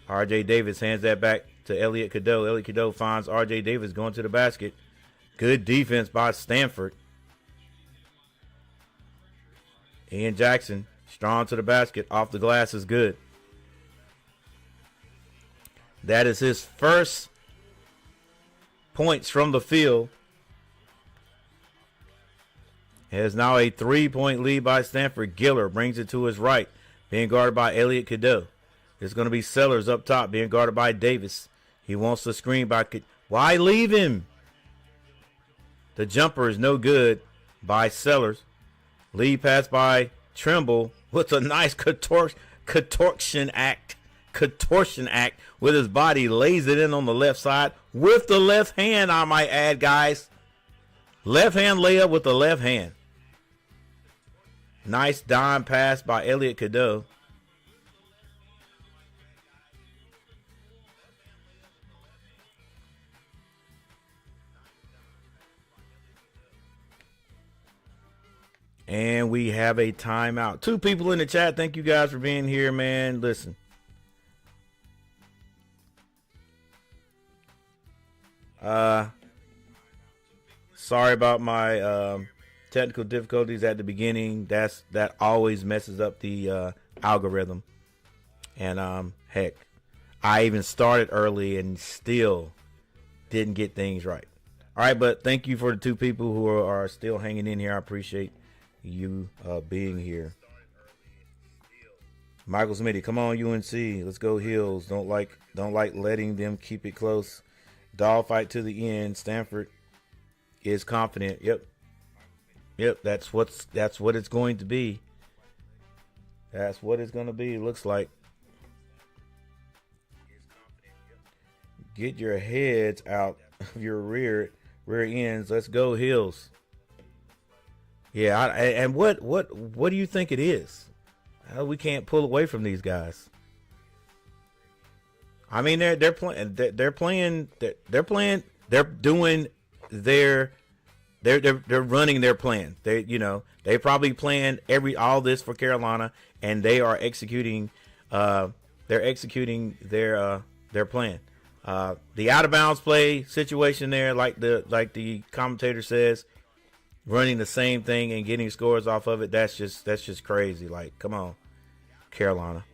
R.J. Davis hands that back to Elliot Cadeau. Elliot Cadeau finds R.J. Davis going to the basket. Good defense by Stanford. Ian Jackson, strong to the basket. Off the glass is good. That is his first points from the field. It is now a 3-point lead by Stanford. Giller brings it to his right, being guarded by Elliot Cadeau. It's going to be Sellers up top, being guarded by Davis. He wants the screen by why leave him? The jumper is no good by Sellers. Lead pass by Trimble with a nice contortion act with his body. Lays it in on the left side with the left hand, I might add, guys. Left hand layup with the left hand. Nice dime pass by Elliot Cadeau. And we have a timeout. 2 people in the chat. Thank you guys for being here, man. Listen. Sorry about my technical difficulties at the beginning. That always messes up the algorithm. And heck, I even started early and still didn't get things right. All right, but thank you for the 2 people who are still hanging in here. I appreciate you being here. Michael Smitty, come on UNC, let's go Heels. Don't like letting them keep it close. Dog fight to the end. Stanford is confident. Yep, that's what it's going to be. That's what it's going to be. Looks like. Get your heads out of your rear ends. Let's go Heels. Yeah, and what do you think it is? We can't pull away from these guys. I mean, they're running their plan. They probably planned all this for Carolina, and they are executing. They're executing their plan. The out of bounds play situation there, like the commentator says. Running the same thing and getting scores off of it, that's just crazy. Like, come on, Carolina.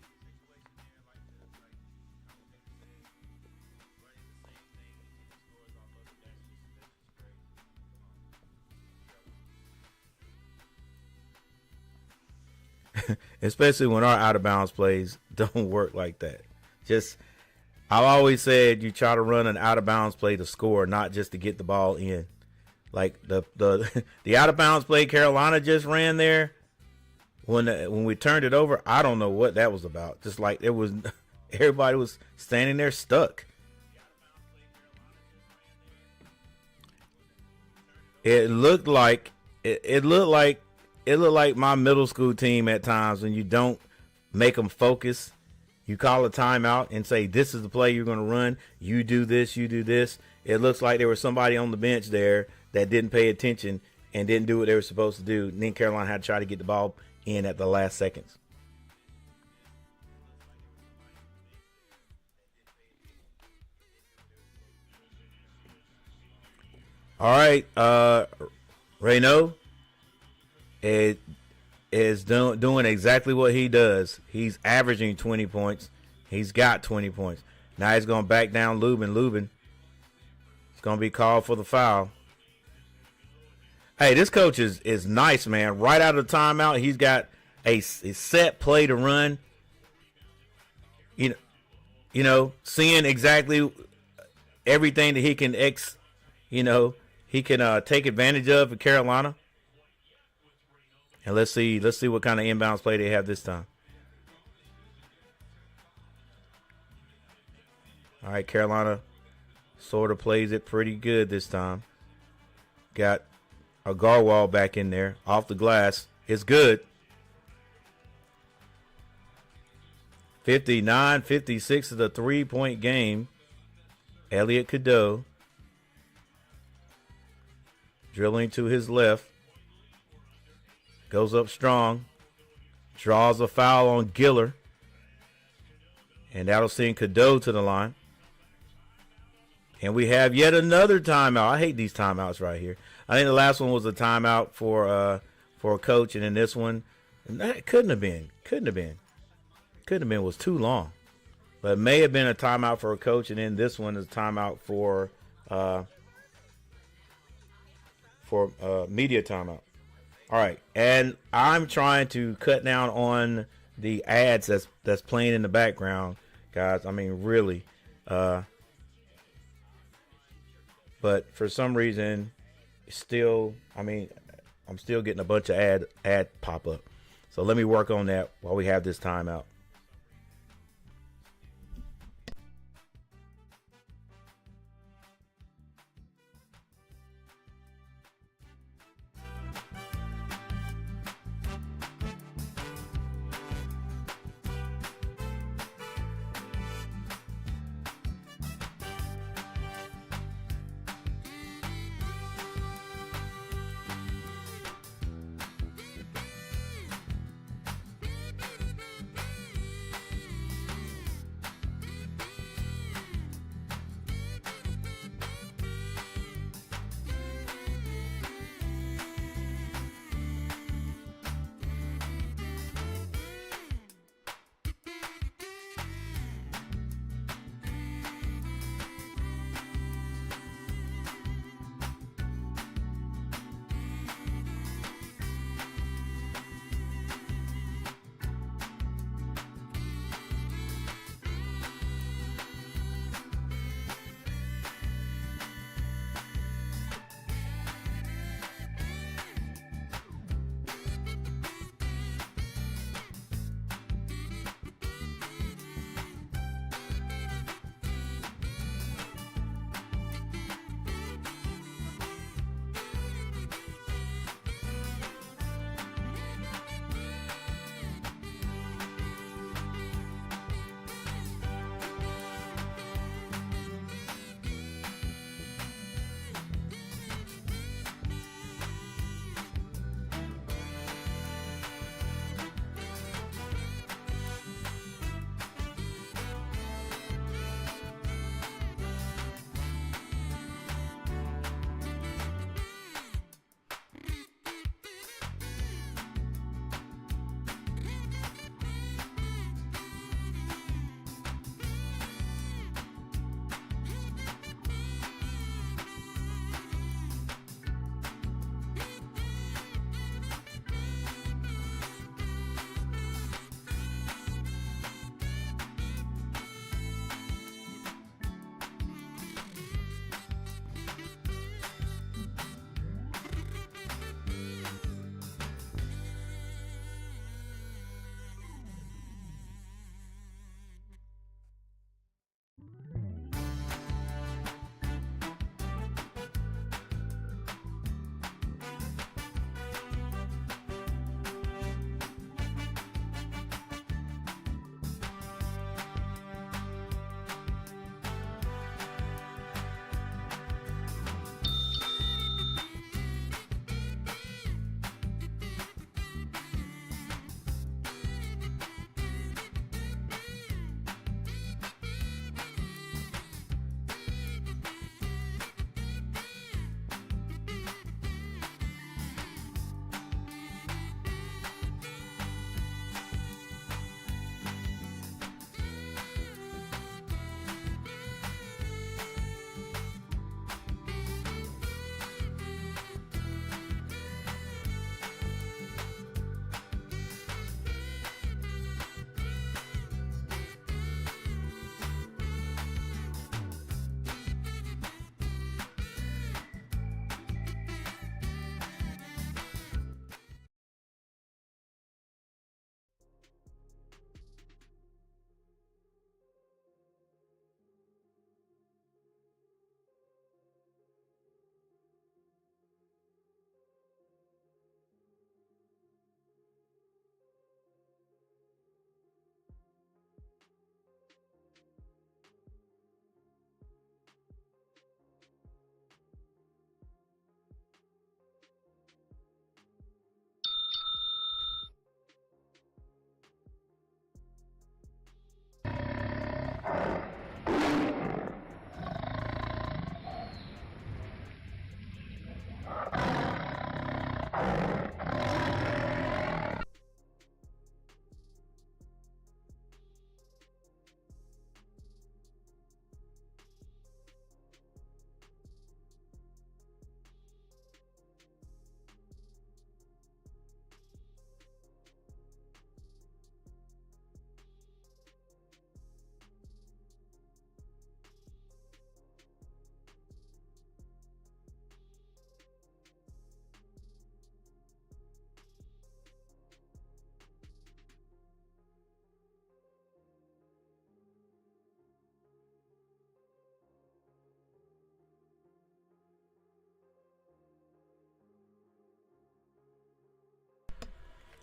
Especially when our out of bounds plays don't work like that. I've always said you try to run an out of bounds play to score, not just to get the ball in. Like the out of bounds play Carolina just ran there when we turned it over. I don't know what that was about. Just like it was, everybody was standing there stuck. It looked like my middle school team at times when you don't make them focus. You call a timeout and say, this is the play you're going to run. You do this, you do this. It looks like there was somebody on the bench there that didn't pay attention and didn't do what they were supposed to do. And then Carolina had to try to get the ball in at the last seconds. All right, Reynaud is doing exactly what he does. He's averaging 20 points. He's got 20 points. Now he's going to back down Lubin. Lubin is going to be called for the foul. Hey, this coach is nice, man. Right out of the timeout, he's got a set play to run. You know, seeing exactly everything that he can take advantage of for Carolina. And let's see what kind of inbounds play they have this time. All right, Carolina sort of plays it pretty good this time. Got a Garwal back in there off the glass. It's good. 59-56 is a 3-point game. Elliot Cadeau drilling to his left. Goes up strong. Draws a foul on Giller. And that'll send Cadeau to the line. And we have yet another timeout. I hate these timeouts right here. I think the last one was a timeout for a coach, and then this one, it couldn't have been. It was too long. But it may have been a timeout for a coach, and then this one is a timeout for media timeout. All right, and I'm trying to cut down on the ads that's playing in the background, guys. I mean, really. But for some reason, still, I mean, I'm still getting a bunch of ad pop up. So let me work on that while we have this timeout.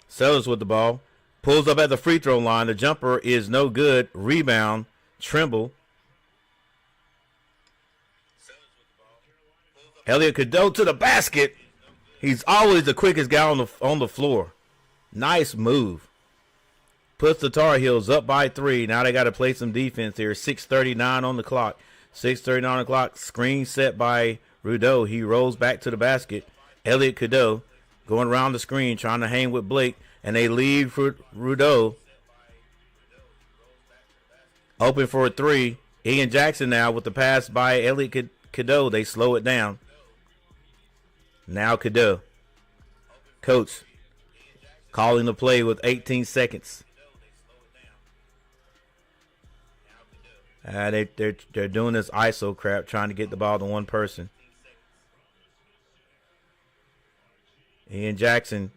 Sellers with the ball. Pulls up at the free throw line. The jumper is no good. Rebound. Trimble. Elliot Cadeau to the basket. He's always the quickest guy on the floor. Nice move. Puts the Tar Heels up by 3. Now they got to play some defense here. 6:39 on the clock. 6:39 on the clock. Screen set by Rudeau. He rolls back to the basket. Elliot Cadeau going around the screen trying to hang with Blake. And they lead for Rudeau. Open for a 3. Ian Jackson now with the pass by Elliot Cadeau. They slow it down. Now Cadeau. Coach calling the play with 18 seconds. They're doing this ISO crap, trying to get the ball to one person. Ian Jackson.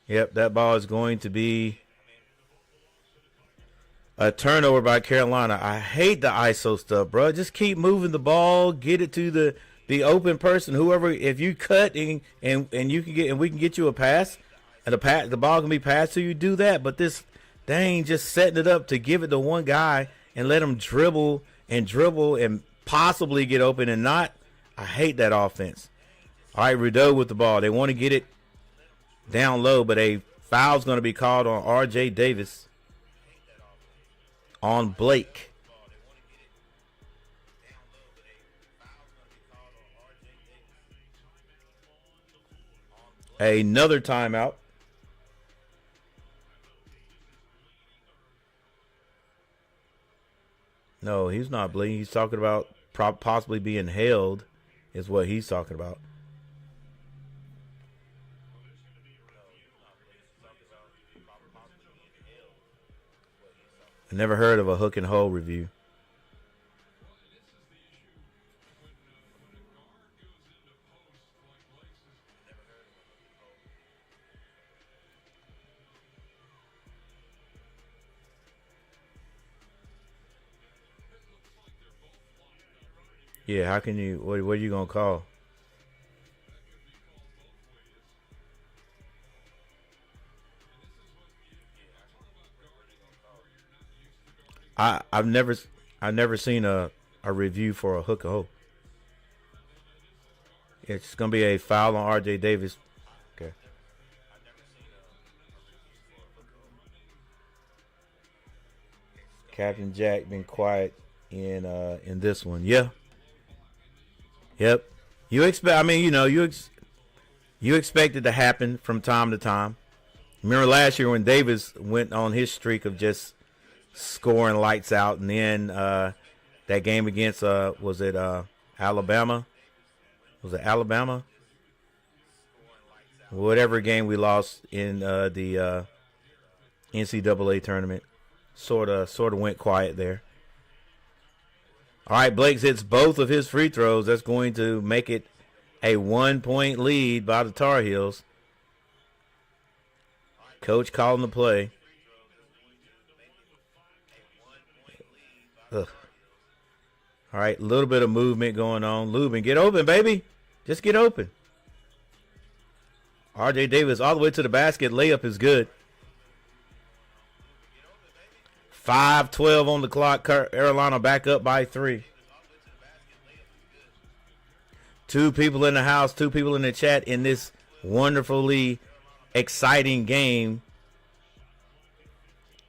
Yep, that ball is going to be a turnover by Carolina. I hate the ISO stuff, bro. Just keep moving the ball, get it to the open person. Whoever, if you cut and you can get, and we can get you a pass, and the ball can be passed to you, do that. But this, they ain't just setting it up to give it to one guy and let him dribble and possibly get open and not. I hate that offense. All right, Rudeau with the ball. They want to get it down low, but a foul's going to be called on R.J. Davis on Blake. Another timeout. No, he's not bleeding. He's talking about possibly being held is what he's talking about. I never heard of a hook and hold review. Yeah, how can you, what are you going to call? I've never seen a review for a hook and hold. It's going to be a foul on R.J. Davis. Okay. Captain Jack been quiet in this one. Yeah. Yep. You expect, you expect it to happen from time to time. Remember last year when Davis went on his streak of just scoring lights out, and then that game against was it Alabama? Was it Alabama? Whatever game we lost in the NCAA tournament, sort of went quiet there. All right, Blake hits both of his free throws. That's going to make it a 1-point lead by the Tar Heels. Coach calling the play. Ugh. All right, a little bit of movement going on. Lubin, get open, baby. Just get open. R.J. Davis all the way to the basket. Layup is good. 5:12 on the clock. Carolina back up by 3. 2 people in the house, 2 people in the chat in this wonderfully exciting game.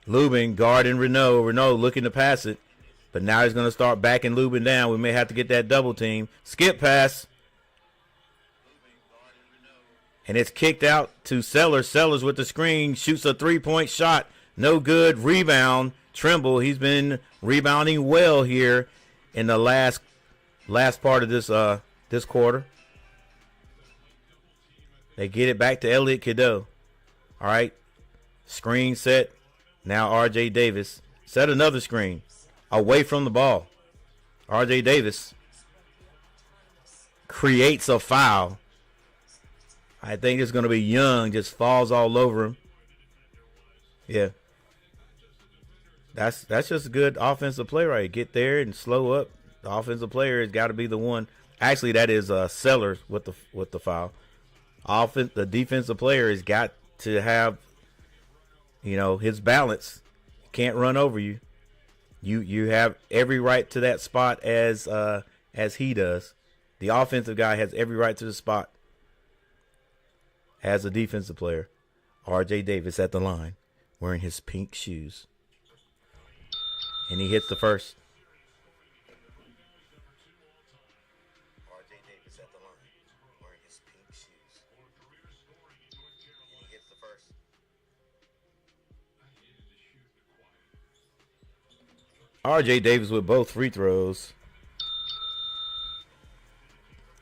Lubin guarding Renault. Renault looking to pass it. But now he's going to start backing Lubin down. We may have to get that double team. Skip pass. And it's kicked out to Sellers. Sellers with the screen. Shoots a 3-point shot. No good. Rebound. Trimble. He's been rebounding well here in the last part of this quarter. They get it back to Elliot Cadeau. All right. Screen set. Now R.J. Davis. Set another screen. Away from the ball. R.J. Davis creates a foul. I think it's going to be Young. Just falls all over him. Yeah. That's just a good offensive play right. Get there and slow up. The offensive player has got to be the one Actually, that is Sellers with the foul. The defensive player has got to have, his balance. Can't run over you. You have every right to that spot as he does. The offensive guy has every right to the spot as a defensive player. R.J. Davis at the line, wearing his pink shoes. And he hits the first. R.J. Davis at the line, wearing his pink shoes. And he hits the first. R.J. Davis with both free throws.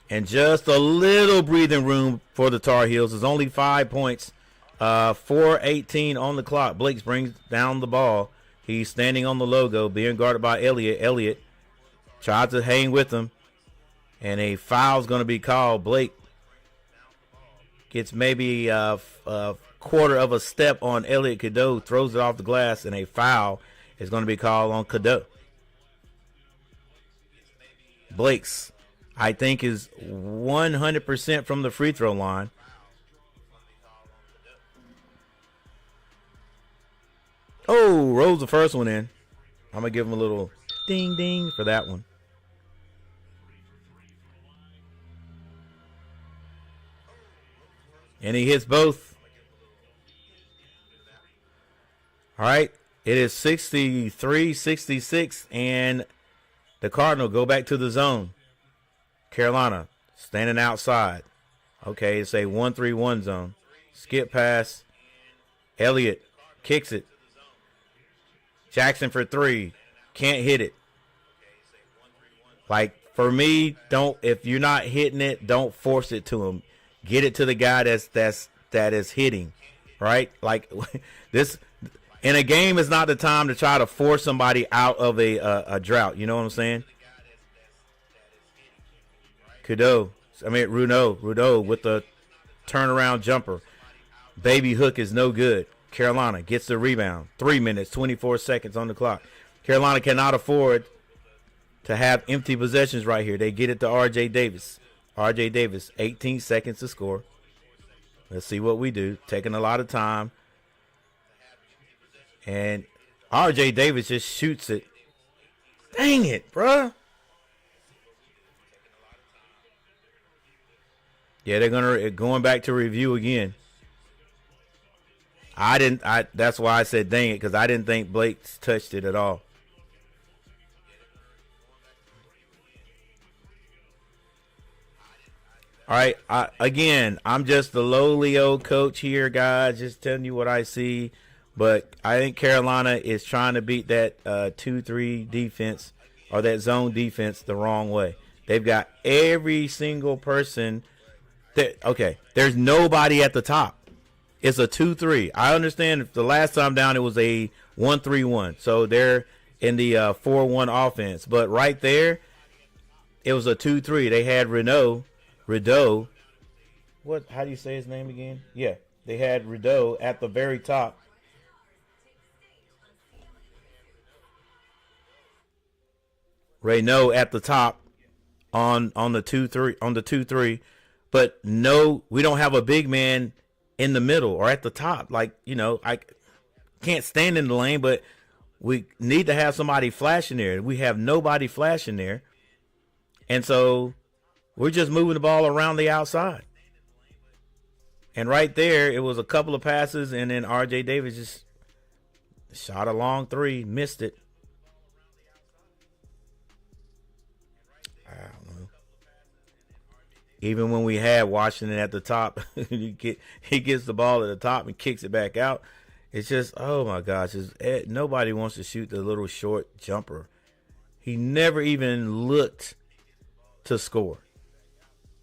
And just a little breathing room for the Tar Heels. It's only 5 points. 4:18 on the clock. Blakes brings down the ball. He's standing on the logo, being guarded by Elliott. Elliott tried to hang with him, and a foul's going to be called. Blake gets maybe a quarter of a step on Elliott Cadeau, throws it off the glass, and a foul is going to be called on Cadeau. Blake's, I think, is 100% from the free throw line. Oh, rolls the first one in. I'm going to give him a little ding ding for that one. And he hits both. All right. It is 63-66, and the Cardinal go back to the zone. Carolina standing outside. Okay, it's a 1-3-1 zone. Skip pass. Elliott kicks it. Jackson for three. Can't hit it. Like, for me, if you're not hitting it, don't force it to him. Get it to the guy that is hitting. Right? Like, this in a game is not the time to try to force somebody out of a drought. You know what I'm saying? Rudeau with the turnaround jumper. Baby hook is no good. Carolina gets the rebound. 3 minutes, 24 seconds on the clock. Carolina cannot afford to have empty possessions right here. They get it to R.J. Davis. R.J. Davis, 18 seconds to score. Let's see what we do. Taking a lot of time. And R.J. Davis just shoots it. Dang it, bruh. Yeah, they're going back to review again. That's why I said dang it, because I didn't think Blake's touched it at all. All right, I'm just the lowly old coach here, guys, just telling you what I see. But I think Carolina is trying to beat that 2-3 defense or that zone defense the wrong way. They've got every single person. There's nobody at the top. It's a 2-3. I understand the last time down it was a 1-3-1. So they're in the 4-1 offense. But right there, it was a 2-3. They had Rideau. How do you say his name again? Yeah. They had Rideau at the very top. Reynaud at the top on the 2-3. But no, we don't have a big man in the middle or at the top. Like, I can't stand in the lane, but we need to have somebody flashing there. We have nobody flashing there. And so we're just moving the ball around the outside. And right there, it was a couple of passes, and then R.J. Davis just shot a long three, missed it. I don't know. Even when we had Washington at the top, he gets the ball at the top and kicks it back out. It's just, oh my gosh, nobody wants to shoot the little short jumper. He never even looked to score.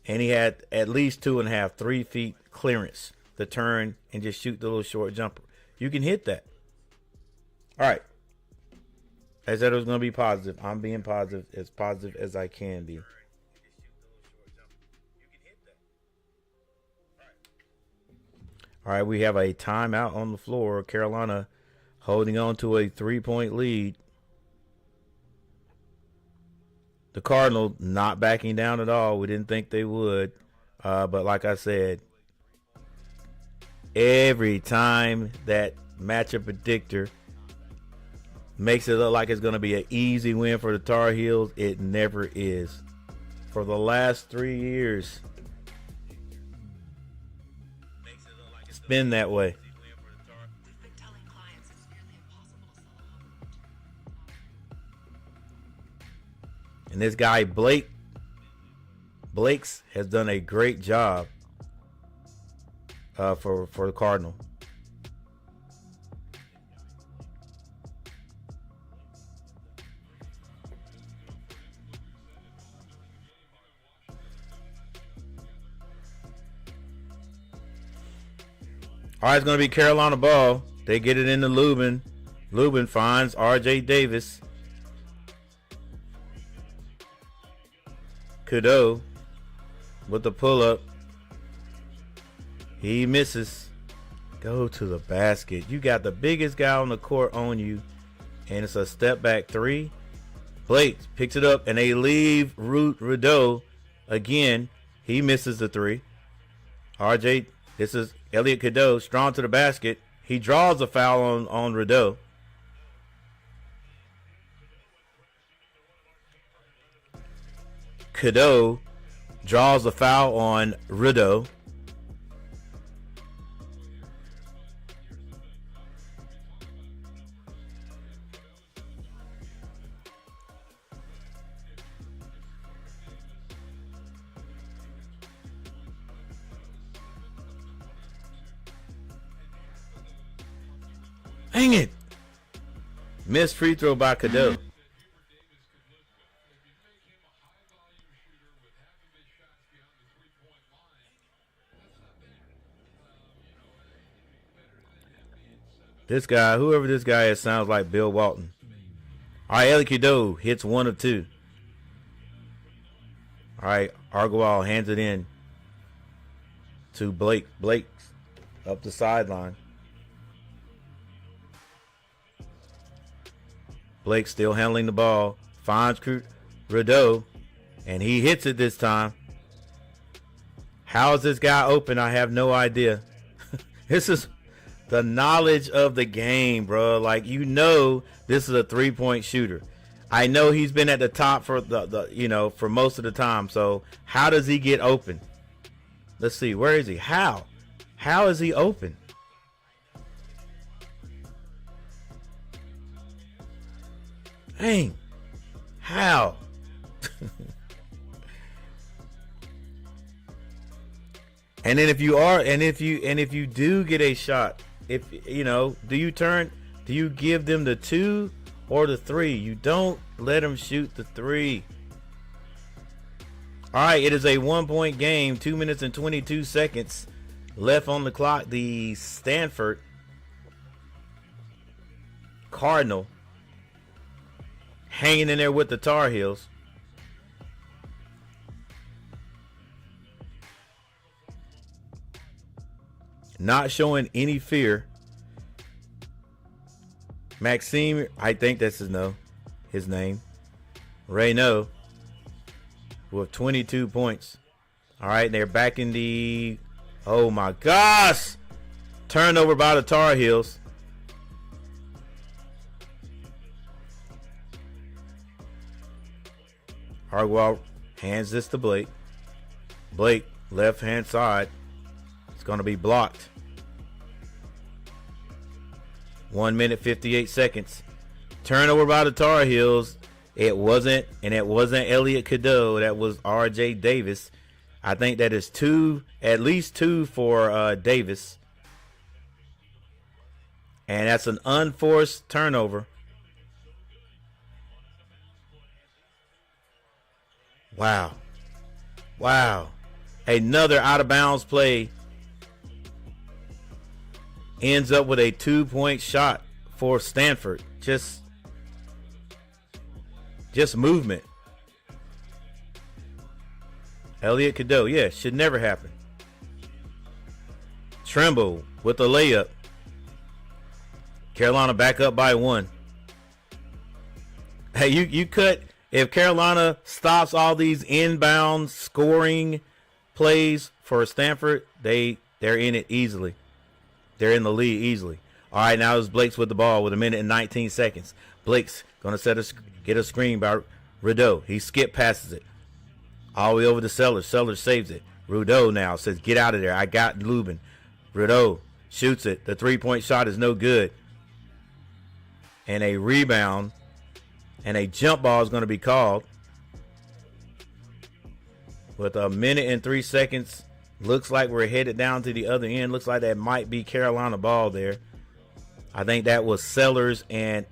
And he had at least 2.5, 3 feet clearance to turn and just shoot the little short jumper. You can hit that. All right. I said it was going to be positive. I'm being positive as I can be. All right, we have a timeout on the floor. Carolina holding on to a 3-point lead. The Cardinals not backing down at all. We didn't think they would. But like I said, every time that matchup predictor makes it look like it's going to be an easy win for the Tar Heels, it never is. For the last 3 years, it's been that way. We've been telling clients it's nearly impossible to sell a home. And this guy, Blake's has done a great job for the Cardinal. All right, it's going to be Carolina ball. They get it into Lubin. Lubin finds R.J. Davis. Cadeau with the pull-up. He misses. Go to the basket. You got the biggest guy on the court on you, and it's a step back three. Blake picks it up, and they leave Rideau again. He misses the three. RJ, this is Elliot Cadeau, strong to the basket. He draws a foul on Rideau. Cadeau draws a foul on Rideau. Dang it. Missed free throw by Cadeau. This guy, whoever this guy is, sounds like Bill Walton. All right, Elliot Cadeau hits 1 of 2. All right, Argual hands it in to Blake. Blake up the sideline. Blake still handling the ball. Finds Rideau, and he hits it this time. How is this guy open? I have no idea. This is the knowledge of the game, bro. Like, you know, this is a three-point shooter. I know he's been at the top for for most of the time. So how does he get open? Let's see. Where is he? How is he open? Dang. How? And then if you do get a shot, do you give them the 2 or the 3? You don't let them shoot the 3. All right, it is a 1-point game, 2 minutes and 22 seconds left on the clock. The Stanford Cardinal hanging in there with the Tar Heels. Not showing any fear. Maxime, I think that's his name. Reynaud with 22 points. All right, they're back in the, oh my gosh, turnover by the Tar Heels. Hartwell hands this to Blake. Blake, left hand side. It's going to be blocked. 1 minute, 58 seconds. Turnover by the Tar Heels. It wasn't Elliot Cadeau. That was R.J. Davis. I think that is at least two for Davis. And that's an unforced turnover. Wow. Another out of bounds play ends up with a 2-point shot for Stanford. Just movement. Elliot Cadeau, should never happen. Trimble with the layup. Carolina back up by 1. Hey, you cut If Carolina stops all these inbound scoring plays for Stanford, they're in it easily. They're in the lead easily. All right, now it's Blake's with the ball with 1:19 seconds. Blake's going to get a screen by Rideau. He skip passes it all the way over to Sellers. Sellers saves it. Rideau now says, get out of there. I got Lubin. Rideau shoots it. The three-point shot is no good. And a rebound and a jump ball is going to be called. With 1:03 seconds, looks like we're headed down to the other end. Looks like that might be Carolina ball there. I think that was Sellers and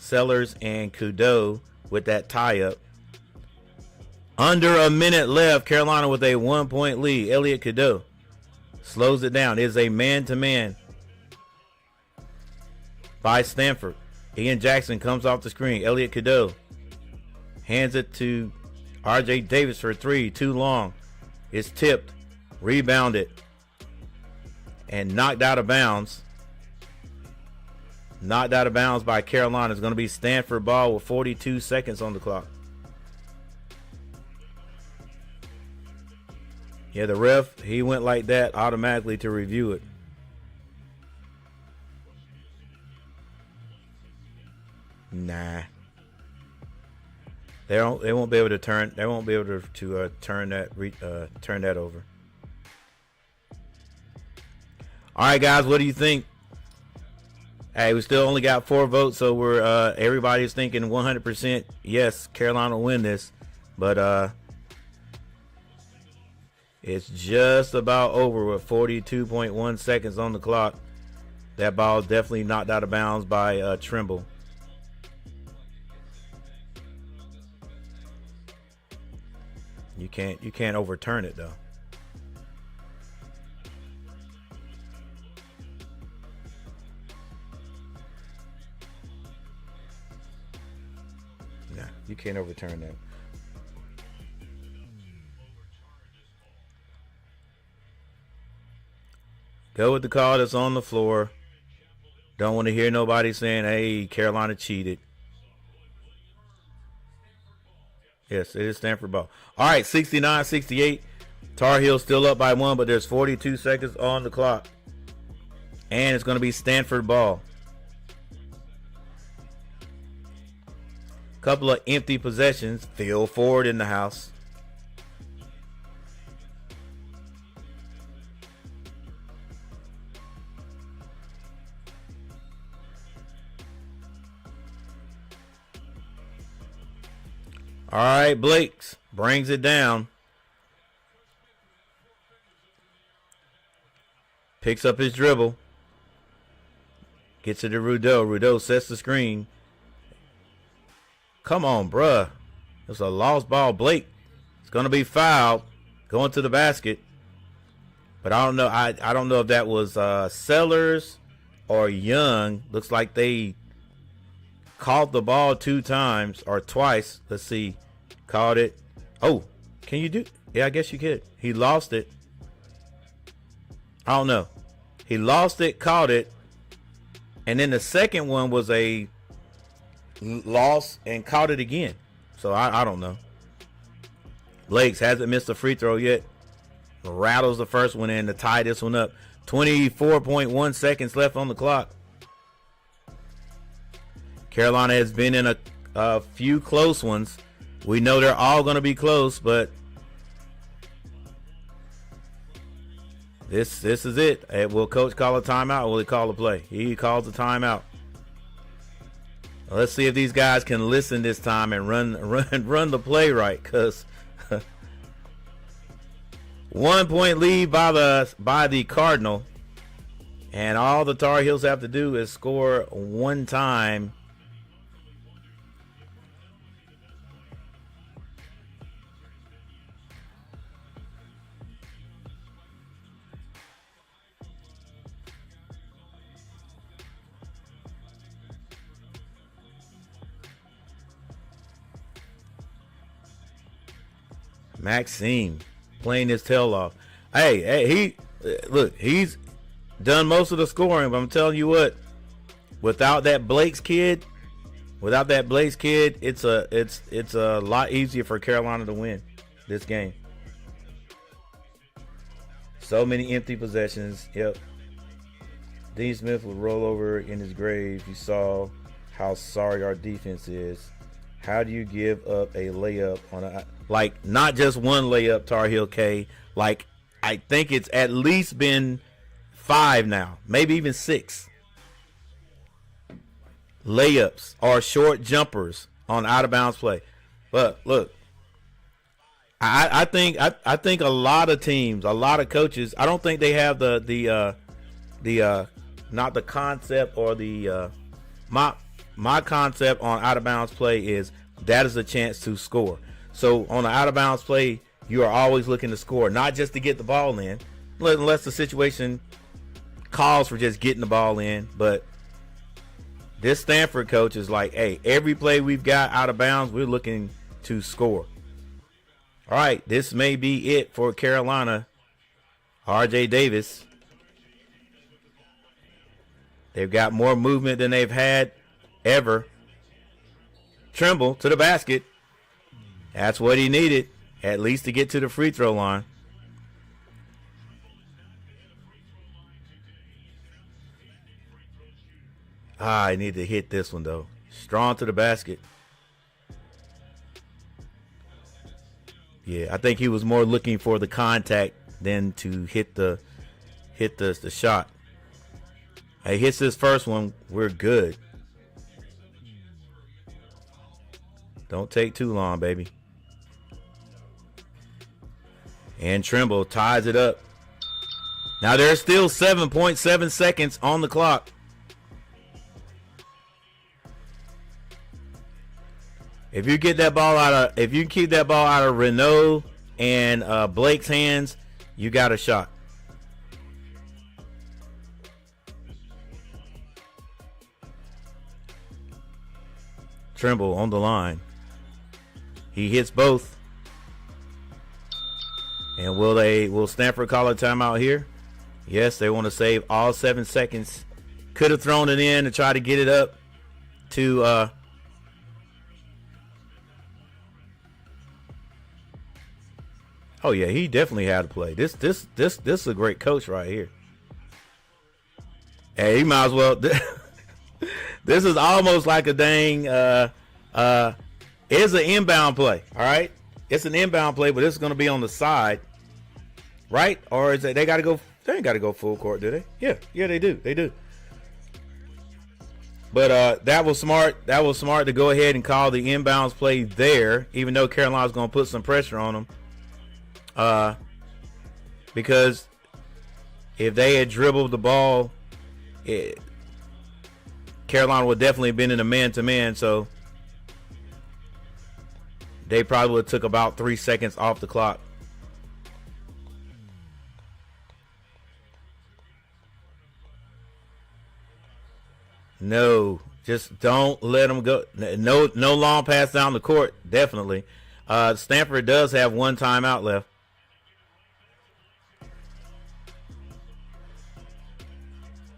Kudo with that tie-up. Under a minute left, Carolina with a 1-point lead. Elliot Kudo slows it down. It is a man-to-man by Stanford. Ian Jackson comes off the screen. Elliot Kudo hands it to R.J. Davis for a three. Too long. It's tipped, rebounded, and knocked out of bounds. Knocked out of bounds by Carolina. It's going to be Stanford ball with 42 seconds on the clock. Yeah, the ref, he went like that automatically to review it. Nah. They won't be able to turn. They won't be able to turn that over. All right, guys, what do you think? Hey, we still only got 4 votes, so we're everybody's thinking 100% yes, Carolina will win this, but it's just about over with 42.1 seconds on the clock. That ball is definitely knocked out of bounds by Trimble. You can't overturn it though. Nah, you can't overturn that. Go with the call that's on the floor. Don't want to hear nobody saying, hey, Carolina cheated. Yes, it is Stanford ball. All right, 69-68. Tar Heels still up by 1, but there's 42 seconds on the clock. And it's going to be Stanford ball. Couple of empty possessions. Phil Ford in the house. All right, Blakes brings it down. Picks up his dribble. Gets it to Rideau. Rideau sets the screen. Come on, bruh. It's a lost ball. Blake. It's going to be fouled. Going to the basket. But I don't know. I don't know if that was Sellers or Young. Looks like they caught the ball 2 times or twice. Let's see. Caught it. Oh, can you do? Yeah, I guess you could. He lost it. I don't know. He lost it, caught it. And then the second one was a loss and caught it again. So I don't know. Blakes hasn't missed a free throw yet. Rattles the first one in to tie this one up. 24.1 seconds left on the clock. Carolina has been in a few close ones. We know they're all going to be close, but this is it. Will coach call a timeout or will he call a play? He calls a timeout. Let's see if these guys can listen this time and run the play right, because 1 point lead by the Cardinal, and all the Tar Heels have to do is score 1 time. Maxime playing his tail off. Hey, he's done most of the scoring, but I'm telling you what, without that Blake's kid, Without that Blaze kid, it's a lot easier for Carolina to win this game. So many empty possessions. Yep. Dean Smith would roll over in his grave. You saw how sorry our defense is. How do you give up a layup on a, like, not just one layup, Tar Heel K? Like, I think it's at least been 5 now, maybe even 6 layups or short jumpers on out of bounds play. But look, I think a lot of teams, a lot of coaches, I don't think they have the not the concept or the my concept on out of bounds play is that is a chance to score. So on an out of bounds play, you are always looking to score, not just to get the ball in, unless the situation calls for just getting the ball in. But this Stanford coach is like, hey, every play we've got out of bounds, we're looking to score. All right, this may be it for Carolina. RJ Davis. They've got more movement than they've had ever. Trimble to the basket. That's what he needed, at least to get to the free throw line. I need to hit this one, though. Strong to the basket. Yeah, I think he was more looking for the contact than to hit the shot. He hits this first one. We're good. Don't take too long, baby. And Trimble ties it up. Now there's still 7.7 seconds on the clock. If you get that ball if you keep that ball out of Renault and Blake's hands, you got a shot. Trimble on the line. He hits both. And will Stanford call a timeout here? Yes, they want to save all 7 seconds. Could have thrown it in to try to get it up to oh yeah, he definitely had to play. This is a great coach right here. Hey, he might as well. This is almost like a dang it's an inbound play. All right, it's an inbound play, but it's going to be on the side, right? Or is it they got to go? They ain't got to go full court, do they? Yeah, they do. But that was smart. That was smart to go ahead and call the inbounds play there, even though Carolina's going to put some pressure on them. Because if they had dribbled the ball, Carolina would definitely have been in a man-to-man, so they probably would have took about 3 seconds off the clock. No, just don't let them go. No long pass down the court, definitely. Stanford does have one timeout left.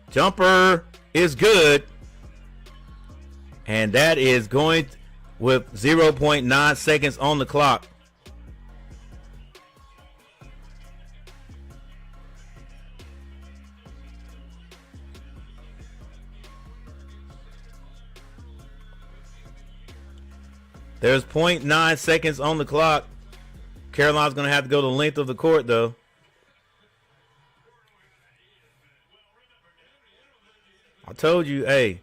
Jumper is good. And that is going with 0.9 seconds on the clock. There's 0.9 seconds on the clock. Carolina's going to have to go the length of the court, though. I told you, hey,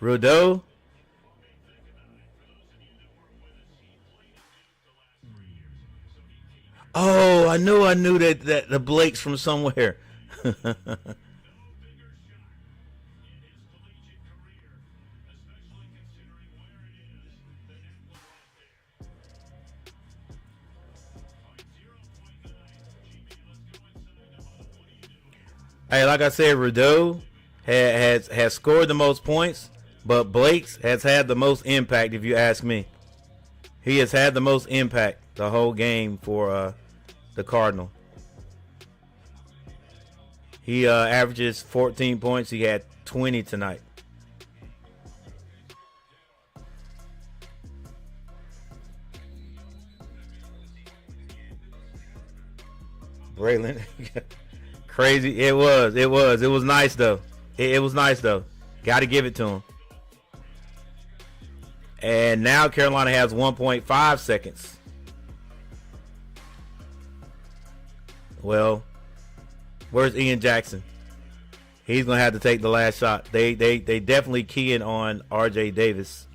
Rudeau. Oh, I knew that the Blake's from somewhere. Hey, like I said, Rudeau has scored the most points, but Blake's has had the most impact, if you ask me. He has had the most impact the whole game for the Cardinal. He averages 14 points. He had 20 tonight. Raylan. Crazy. It was nice though. It was nice though. Got to give it to him. And now Carolina has 1.5 seconds. Well, where's Ian Jackson? He's gonna have to take the last shot. They definitely keying on RJ Davis.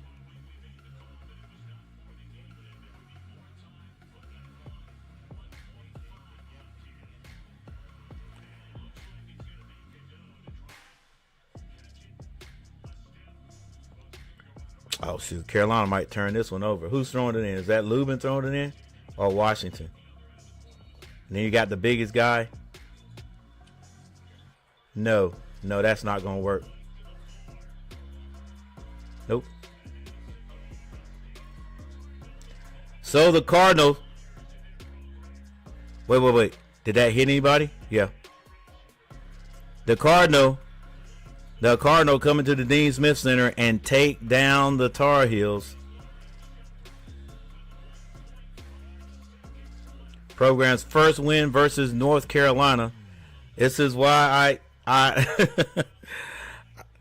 Oh shoot, Carolina might turn this one over. Who's throwing it in? Is that Lubin throwing it in, or Washington? And then you got the biggest guy. No, that's not gonna work. Nope. So the Cardinals. Wait. Did that hit anybody? Yeah. The Cardinal coming to the Dean Smith Center and take down the Tar Heels. Program's first win versus North Carolina. This is why I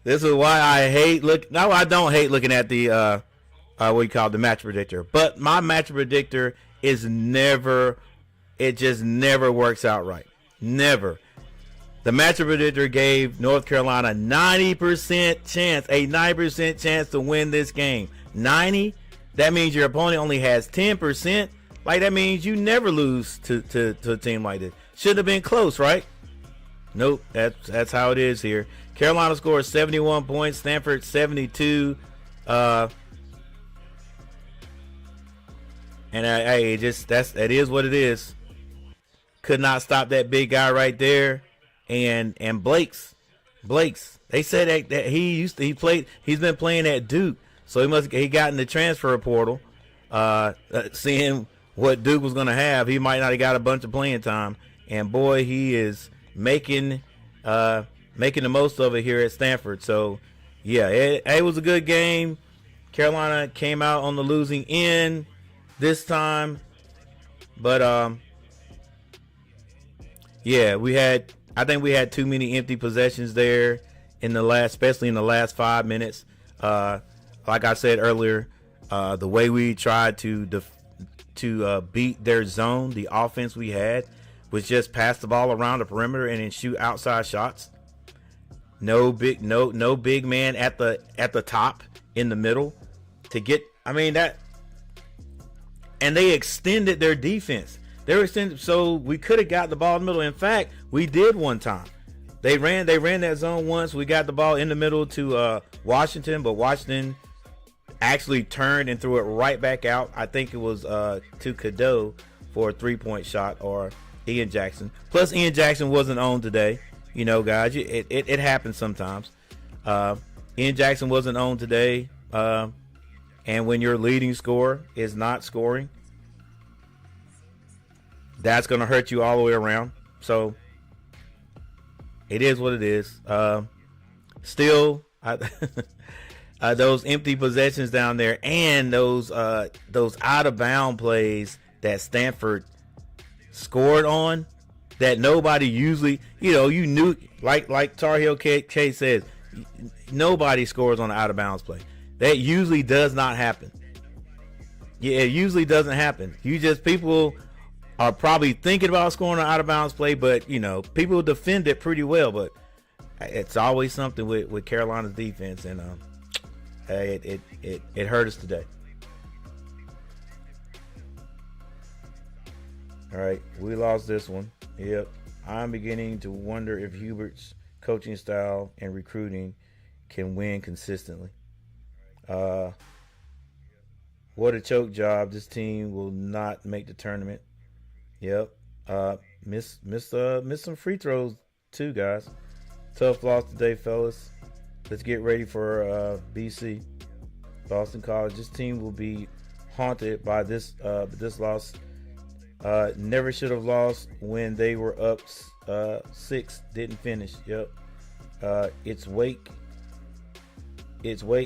this is why I hate look. No, I don't hate looking at the what you call the match predictor. But my match predictor is never. It just never works out right. Never. The matchup predictor gave North Carolina 90% chance, a 90% chance to win this game. 90? That means your opponent only has 10%. Like, that means you never lose to a team like this. Should have been close, right? Nope, that's how it is here. Carolina scores 71 points, Stanford 72. And hey, that is what it is. Could not stop that big guy right there. And Blake's. They said that he's been playing at Duke, so he got in the transfer portal. Seeing what Duke was gonna have, he might not have got a bunch of playing time. And boy, he is making the most of it here at Stanford. So yeah, it was a good game. Carolina came out on the losing end this time, but yeah, I think we had too many empty possessions there especially in the last 5 minutes. Like I said earlier, the way we tried to beat their zone, the offense we had was just pass the ball around the perimeter and then shoot outside shots. No big man at the top in the middle to get. I mean that, and they extended their defense. So we could have got the ball in the middle. In fact, we did one time. They ran that zone once. We got the ball in the middle to Washington, but Washington actually turned and threw it right back out. I think it was to Cadeau for a 3-point shot, or Ian Jackson. Plus, Ian Jackson wasn't on today. You know, guys, it happens sometimes. Ian Jackson wasn't on today. And when your leading scorer is not scoring, that's going to hurt you all the way around. So it is what it is. Still, those empty possessions down there and those out of bound plays that Stanford scored on, that nobody usually, you knew, like Tar Heel K says, nobody scores on an out of bounds play. That usually does not happen. Yeah, it usually doesn't happen. People are probably thinking about scoring an out of bounds play, but people defend it pretty well. But it's always something with Carolina's defense, and it hurt us today. All right, we lost this one. Yep, I'm beginning to wonder if Hubert's coaching style and recruiting can win consistently. What a choke job! This team will not make the tournament. Yep. Miss some free throws too, guys. Tough loss today, fellas. Let's get ready for BC, Boston College. This team will be haunted by this loss. Never should have lost when they were up 6. Didn't finish. Yep. It's Wake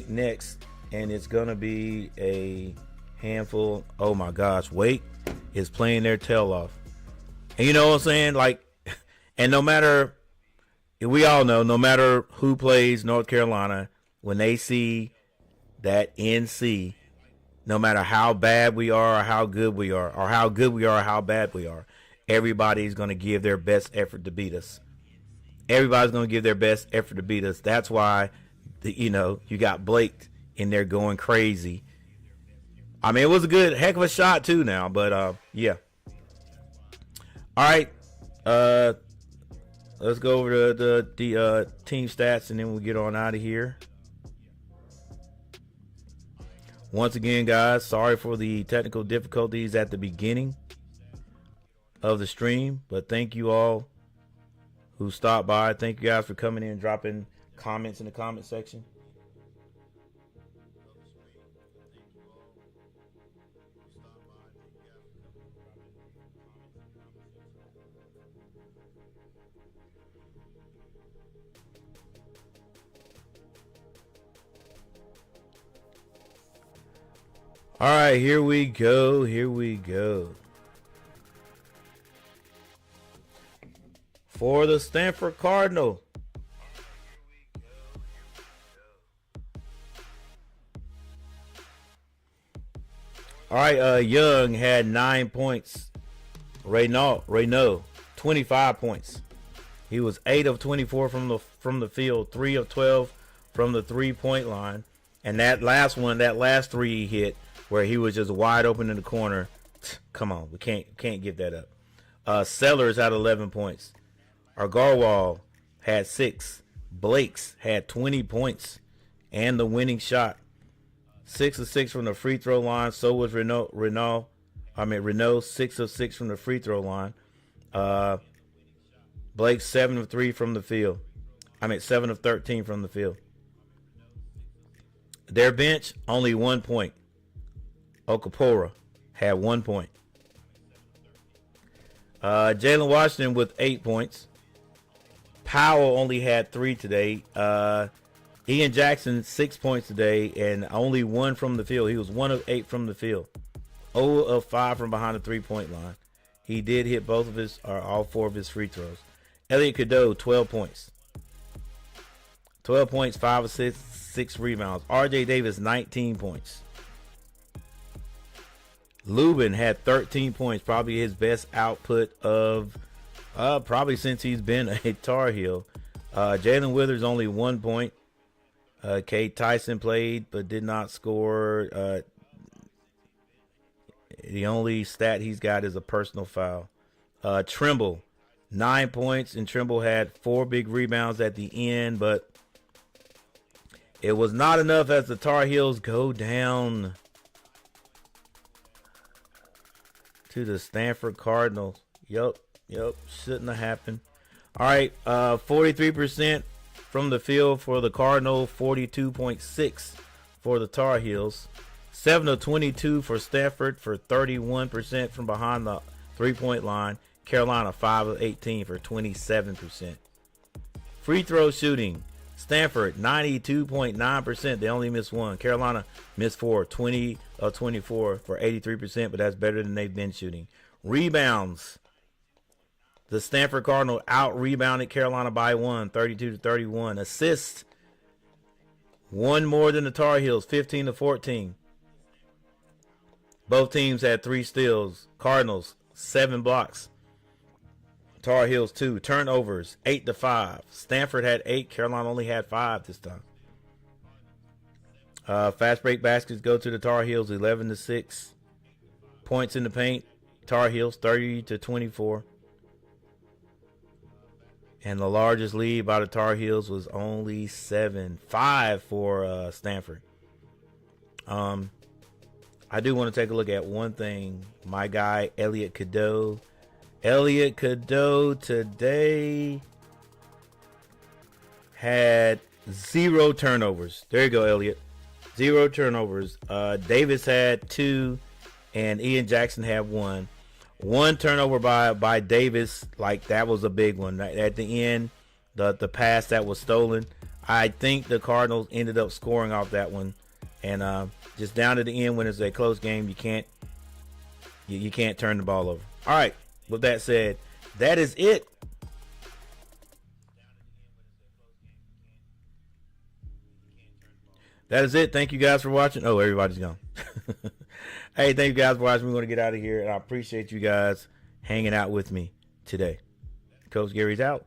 next, and it's gonna be a handful. Oh my gosh, Wake is playing their tail off. And you know what I'm saying? Like, and no matter, we all know, no matter who plays North Carolina, when they see that NC, no matter how bad we are or how good we are, or how good we are or how bad we are, everybody's going to give their best effort to beat us. Everybody's going to give their best effort to beat us. That's why, you got Blake in there going crazy. I mean, it was a good, heck of a shot too now, but yeah. All right. Let's go over the team stats, and then we'll get on out of here. Once again, guys, sorry for the technical difficulties at the beginning of the stream, but thank you all who stopped by. Thank you guys for coming in and dropping comments in the comment section. All right, here we go. Here we go. For the Stanford Cardinal. All right, Young had 9 points. Reynaud, 25 points. He was 8 of 24 from the field, 3 of 12 from the 3-point line. And that last three he hit, where he was just wide open in the corner. Come on, we can't give that up. Sellers had 11 points. Agarwal had 6. Blakes had 20 points and the winning shot. 6 of 6 from the free throw line. So was Renault, 6 of 6 from the free throw line. Blake 7 of 3 from the field. 7 of 13 from the field. Their bench, only 1 point. Okapora had 1 point. Jalen Washington with 8 points. Powell only had 3 today. Ian Jackson 6 points today and only 1 from the field. He was 1 of 8 from the field. 0 of 5 from behind the 3-point line. He did hit all 4 of his free throws. Elliot Cadeau 12 points. 12 points, 5 assists, 6 rebounds. RJ Davis 19 points. Lubin had 13 points, probably his best output of probably since he's been a Tar Heel. Jalen Withers only 1 point. Cade Tyson played but did not score. The only stat he's got is a personal foul. Trimble 9 points, and Trimble had 4 big rebounds at the end, but it was not enough as the Tar Heels go down to the Stanford Cardinals. Yep, shouldn't have happened. All right, 43% from the field for the Cardinals, 42.6 for the Tar Heels. 7 of 22 for Stanford for 31% from behind the 3-point line. Carolina 5 of 18 for 27%. Free throw shooting. Stanford 92.9%. They only missed 1. Carolina missed 4. 20 of 24 for 83%, but that's better than they've been shooting. Rebounds. The Stanford Cardinal out-rebounded Carolina by 1, 32-31. Assists. 1 more than the Tar Heels, 15 to 14. Both teams had 3 steals. Cardinals 7 blocks. Tar Heels 2 turnovers, 8 to 5. Stanford had 8. Carolina only had 5 this time. Fast break baskets go to the Tar Heels, 11 to 6. Points in the paint, Tar Heels 30 to 24. And the largest lead by the Tar Heels was only 7. 5 for Stanford. I do want to take a look at one thing. My guy, Elliot Cadeau. Elliot Cadeau today had 0 turnovers. There you go, Elliot. 0 turnovers. Davis had 2, and Ian Jackson had 1. 1 turnover by Davis, like that was a big one. At the end, the pass that was stolen. I think the Cardinals ended up scoring off that one. And just down to the end when it's a close game, you can't turn the ball over. All right. with that said, that is it. That is it. Thank you guys for watching. Oh, everybody's gone. Hey, thank you guys for watching. We're going to get out of here, and I appreciate you guys hanging out with me today. Coach Gary's out.